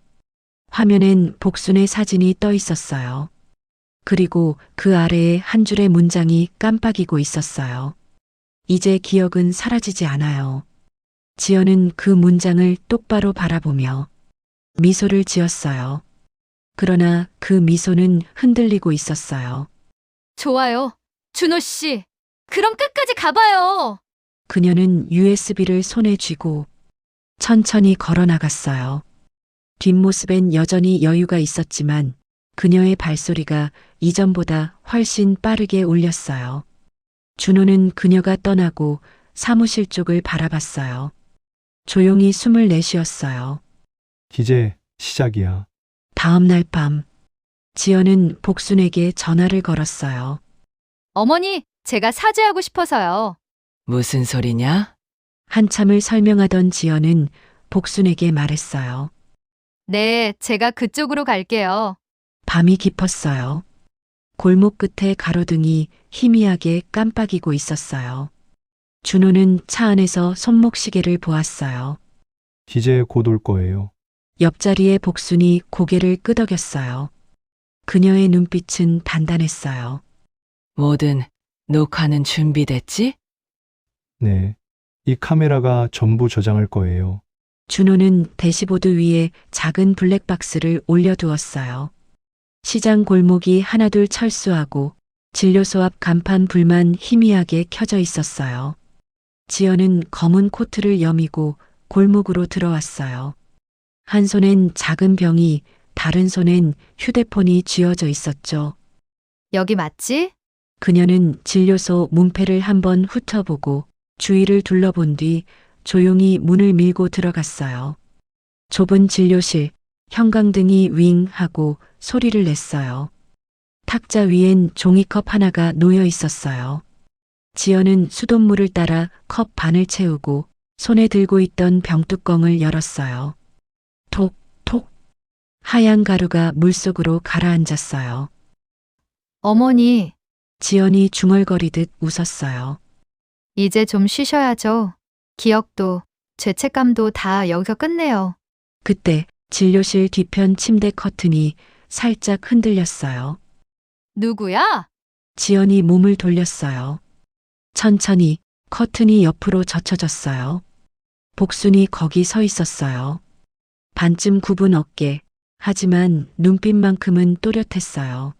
화면엔 복순의 사진이 떠 있었어요. 그리고 그 아래에 한 줄의 문장이 깜빡이고 있었어요. 이제 기억은 사라지지 않아요. 지연은 그 문장을 똑바로 바라보며 미소를 지었어요. 그러나 그 미소는 흔들리고 있었어요.
좋아요. 준호 씨. 그럼 끝까지 가봐요.
그녀는 USB를 손에 쥐고 천천히 걸어 나갔어요. 뒷모습엔 여전히 여유가 있었지만 그녀의 발소리가 이전보다 훨씬 빠르게 울렸어요. 준호는 그녀가 떠나고 사무실 쪽을 바라봤어요. 조용히 숨을 내쉬었어요.
이제 시작이야.
다음 날 밤, 지연은 복순에게 전화를 걸었어요.
어머니, 제가 사죄하고 싶어서요.
무슨 소리냐?
한참을 설명하던 지연은 복순에게 말했어요.
네, 제가 그쪽으로 갈게요.
밤이 깊었어요. 골목 끝에 가로등이 희미하게 깜빡이고 있었어요. 준호는 차 안에서 손목시계를 보았어요.
이제 곧 올 거예요.
옆자리에 복순이 고개를 끄덕였어요. 그녀의 눈빛은 단단했어요.
뭐든 녹화는 준비됐지?
네. 이 카메라가 전부 저장할 거예요.
준호는 대시보드 위에 작은 블랙박스를 올려두었어요. 시장 골목이 하나둘 철수하고 진료소 앞 간판 불만 희미하게 켜져 있었어요. 지연은 검은 코트를 여미고 골목으로 들어왔어요. 한 손엔 작은 병이, 다른 손엔 휴대폰이 쥐어져 있었죠.
여기 맞지?
그녀는 진료소 문패를 한번 훑어보고 주위를 둘러본 뒤 조용히 문을 밀고 들어갔어요. 좁은 진료실, 형광등이 윙 하고 소리를 냈어요. 탁자 위엔 종이컵 하나가 놓여 있었어요. 지연은 수돗물을 따라 컵 반을 채우고 손에 들고 있던 병뚜껑을 열었어요. 톡, 톡. 하얀 가루가 물속으로 가라앉았어요.
어머니,
지연이 중얼거리듯 웃었어요.
이제 좀 쉬셔야죠. 기억도, 죄책감도 다 여기서 끝내요.
그때 진료실 뒤편 침대 커튼이 살짝 흔들렸어요.
누구야?
지연이 몸을 돌렸어요. 천천히 커튼이 옆으로 젖혀졌어요. 복순이 거기 서 있었어요. 반쯤 굽은 어깨, 하지만 눈빛만큼은 또렷했어요.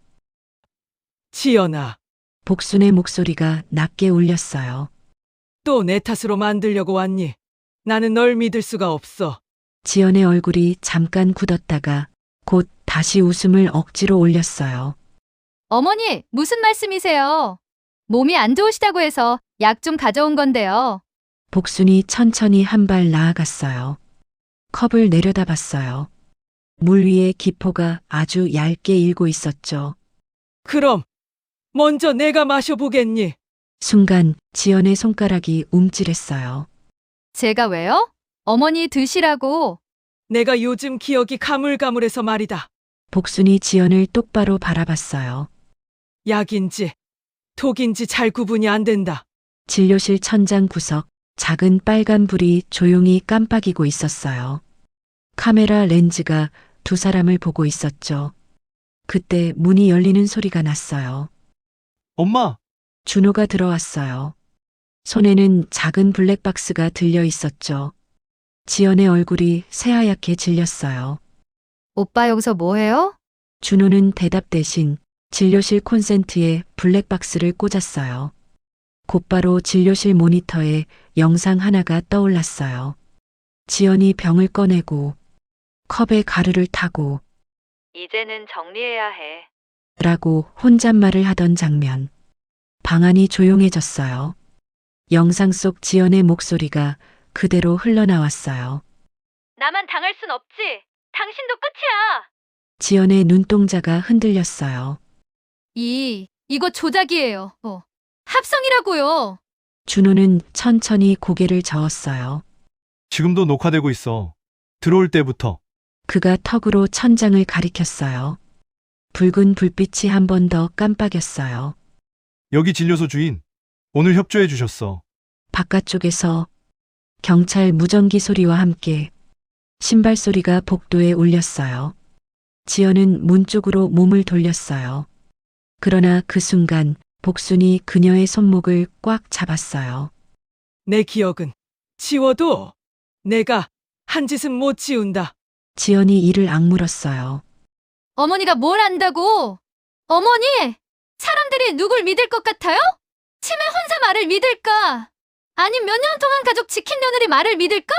지연아,
복순의 목소리가 낮게 울렸어요.
또 내 탓으로 만들려고 왔니? 나는 널 믿을 수가 없어.
지연의 얼굴이 잠깐 굳었다가 곧 다시 웃음을 억지로 올렸어요.
어머니, 무슨 말씀이세요? 몸이 안 좋으시다고 해서 약 좀 가져온 건데요.
복순이 천천히 한 발 나아갔어요. 컵을 내려다봤어요. 물 위에 기포가 아주 얇게 일고 있었죠.
그럼 먼저 내가 마셔보겠니?
순간 지연의 손가락이 움찔했어요.
제가 왜요? 어머니 드시라고.
내가 요즘 기억이 가물가물해서 말이다.
복순이 지연을 똑바로 바라봤어요.
약인지 독인지 잘 구분이 안 된다.
진료실 천장 구석, 작은 빨간 불이 조용히 깜빡이고 있었어요. 카메라 렌즈가 두 사람을 보고 있었죠. 그때 문이 열리는 소리가 났어요.
엄마!
준호가 들어왔어요. 손에는 작은 블랙박스가 들려 있었죠. 지연의 얼굴이 새하얗게 질렸어요.
오빠 여기서 뭐 해요?
준호는 대답 대신 진료실 콘센트에 블랙박스를 꽂았어요. 곧바로 진료실 모니터에 영상 하나가 떠올랐어요. 지연이 병을 꺼내고 컵에 가루를 타고
이제는 정리해야 해.
라고 혼잣말을 하던 장면. 방 안이 조용해졌어요. 영상 속 지연의 목소리가 그대로 흘러나왔어요.
나만 당할 순 없지. 당신도 끝이야.
지연의 눈동자가 흔들렸어요.
이거 조작이에요. 합성이라고요.
준호는 천천히 고개를 저었어요.
지금도 녹화되고 있어. 들어올 때부터.
그가 턱으로 천장을 가리켰어요. 붉은 불빛이 한 번 더 깜빡였어요.
여기 진료소 주인. 오늘 협조해 주셨어.
바깥쪽에서 경찰 무전기 소리와 함께 신발 소리가 복도에 울렸어요. 지연은 문 쪽으로 몸을 돌렸어요. 그러나 그 순간 복순이 그녀의 손목을 꽉 잡았어요.
내 기억은 지워도 내가 한 짓은 못 지운다.
지연이 이를 악물었어요.
어머니가 뭘 안다고? 어머니! 사람들이 누굴 믿을 것 같아요? 치매 혼자 말을 믿을까? 아님 몇 년 동안 가족 지킨 며느리 말을 믿을까?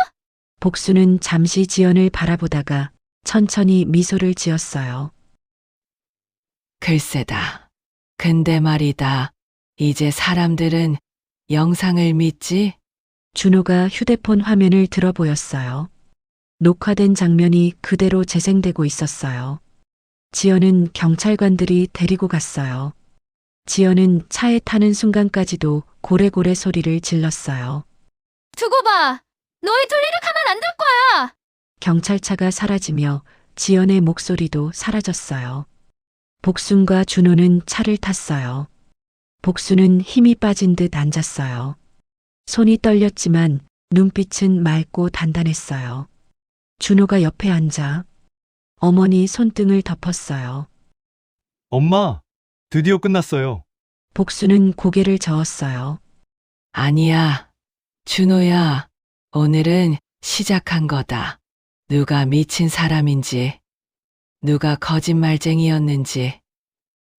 복수는 잠시 지연을 바라보다가 천천히 미소를 지었어요.
글쎄다. 근데 말이다. 이제 사람들은 영상을 믿지?
준호가 휴대폰 화면을 들어 보였어요. 녹화된 장면이 그대로 재생되고 있었어요. 지연은 경찰관들이 데리고 갔어요. 지연은 차에 타는 순간까지도 고래고래 소리를 질렀어요.
두고 봐! 너희 둘리를 가만 안 둘 거야!
경찰차가 사라지며 지연의 목소리도 사라졌어요. 복순과 준호는 차를 탔어요. 복순은 힘이 빠진 듯 앉았어요. 손이 떨렸지만 눈빛은 맑고 단단했어요. 준호가 옆에 앉아 어머니 손등을 덮었어요.
엄마, 드디어 끝났어요.
복수는 고개를 저었어요.
아니야. 준호야. 오늘은 시작한 거다. 누가 미친 사람인지, 누가 거짓말쟁이였는지,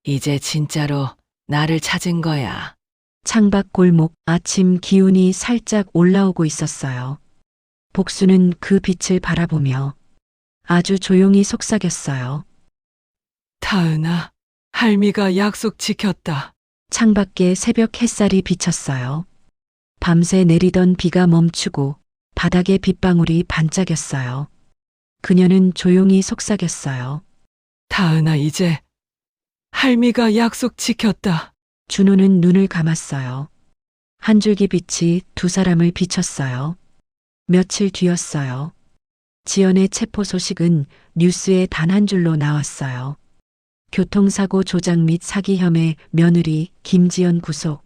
이제 진짜로 나를 찾은 거야.
창밖 골목 아침 기운이 살짝 올라오고 있었어요. 복수는 그 빛을 바라보며 아주 조용히 속삭였어요.
다은아, 할미가 약속 지켰다.
창밖에 새벽 햇살이 비쳤어요. 밤새 내리던 비가 멈추고 바닥에 빗방울이 반짝였어요. 그녀는 조용히 속삭였어요.
다은아, 이제 할미가 약속 지켰다.
준호는 눈을 감았어요. 한 줄기 빛이 두 사람을 비췄어요. 며칠 뒤였어요. 지연의 체포 소식은 뉴스에 단 한 줄로 나왔어요. 교통사고 조작 및 사기 혐의 며느리 김지연 구속.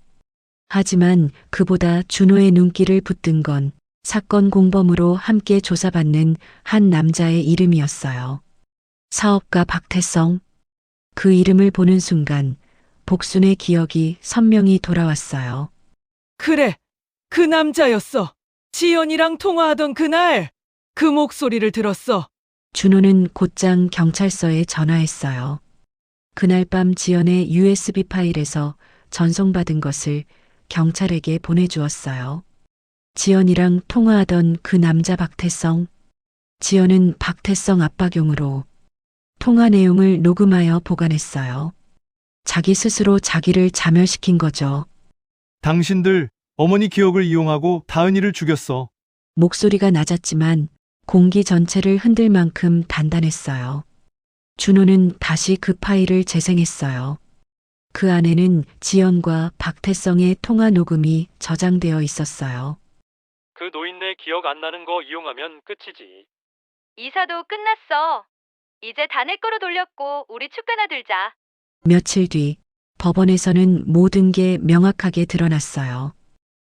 하지만 그보다 준호의 눈길을 붙든 건 사건 공범으로 함께 조사받는 한 남자의 이름이었어요. 사업가 박태성. 그 이름을 보는 순간 복순의 기억이 선명히 돌아왔어요.
그래, 그 남자였어. 지연이랑 통화하던 그날 그 목소리를 들었어.
준호는 곧장 경찰서에 전화했어요. 그날 밤 지연의 USB 파일에서 전송받은 것을 경찰에게 보내주었어요. 지연이랑 통화하던 그 남자 박태성. 지연은 박태성 압박용으로 통화 내용을 녹음하여 보관했어요. 자기 스스로 자기를 자멸시킨 거죠.
당신들 어머니 기억을 이용하고 다은이를 죽였어.
목소리가 낮았지만 공기 전체를 흔들 만큼 단단했어요. 준호는 다시 그 파일을 재생했어요. 그 안에는 지연과 박태성의 통화 녹음이 저장되어 있었어요.
그 노인네 기억 안 나는 거 이용하면 끝이지.
이사도 끝났어. 이제 다 내 거로 돌렸고 우리 축가나 들자.
며칠 뒤 법원에서는 모든 게 명확하게 드러났어요.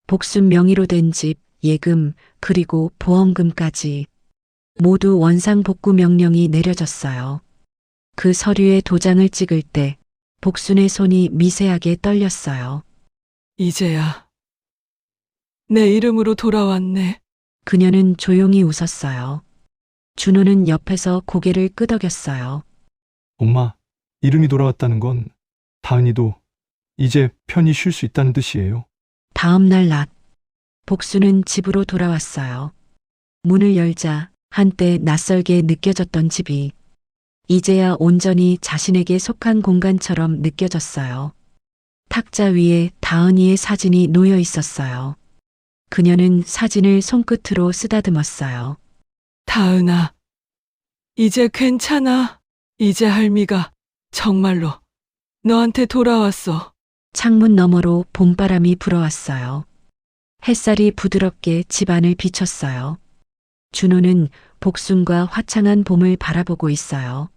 복순 명의로 된 집, 예금, 그리고 보험금까지 모두 원상복구 명령이 내려졌어요. 그 서류에 도장을 찍을 때 복순의 손이 미세하게 떨렸어요.
이제야 내 이름으로 돌아왔네.
그녀는 조용히 웃었어요. 준호는 옆에서 고개를 끄덕였어요.
엄마, 이름이 돌아왔다는 건 다은이도 이제 편히 쉴 수 있다는 뜻이에요.
다음 날 낮, 복수는 집으로 돌아왔어요. 문을 열자 한때 낯설게 느껴졌던 집이 이제야 온전히 자신에게 속한 공간처럼 느껴졌어요. 탁자 위에 다은이의 사진이 놓여 있었어요. 그녀는 사진을 손끝으로 쓰다듬었어요.
다은아, 이제 괜찮아. 이제 할미가 정말로 너한테 돌아왔어.
창문 너머로 봄바람이 불어왔어요. 햇살이 부드럽게 집안을 비췄어요. 준호는 복순과 화창한 봄을 바라보고 있어요.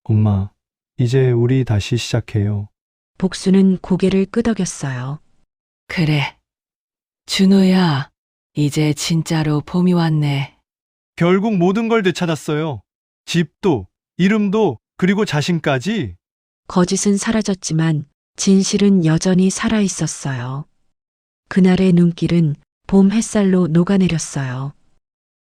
엄마, 이제 우리 다시 시작해요.
복수는 고개를 끄덕였어요.
그래. 준호야, 이제 진짜로 봄이 왔네.
결국 모든 걸 되찾았어요. 집도, 이름도, 그리고 자신까지.
거짓은 사라졌지만 진실은 여전히 살아 있었어요. 그날의 눈길은 봄 햇살로 녹아내렸어요.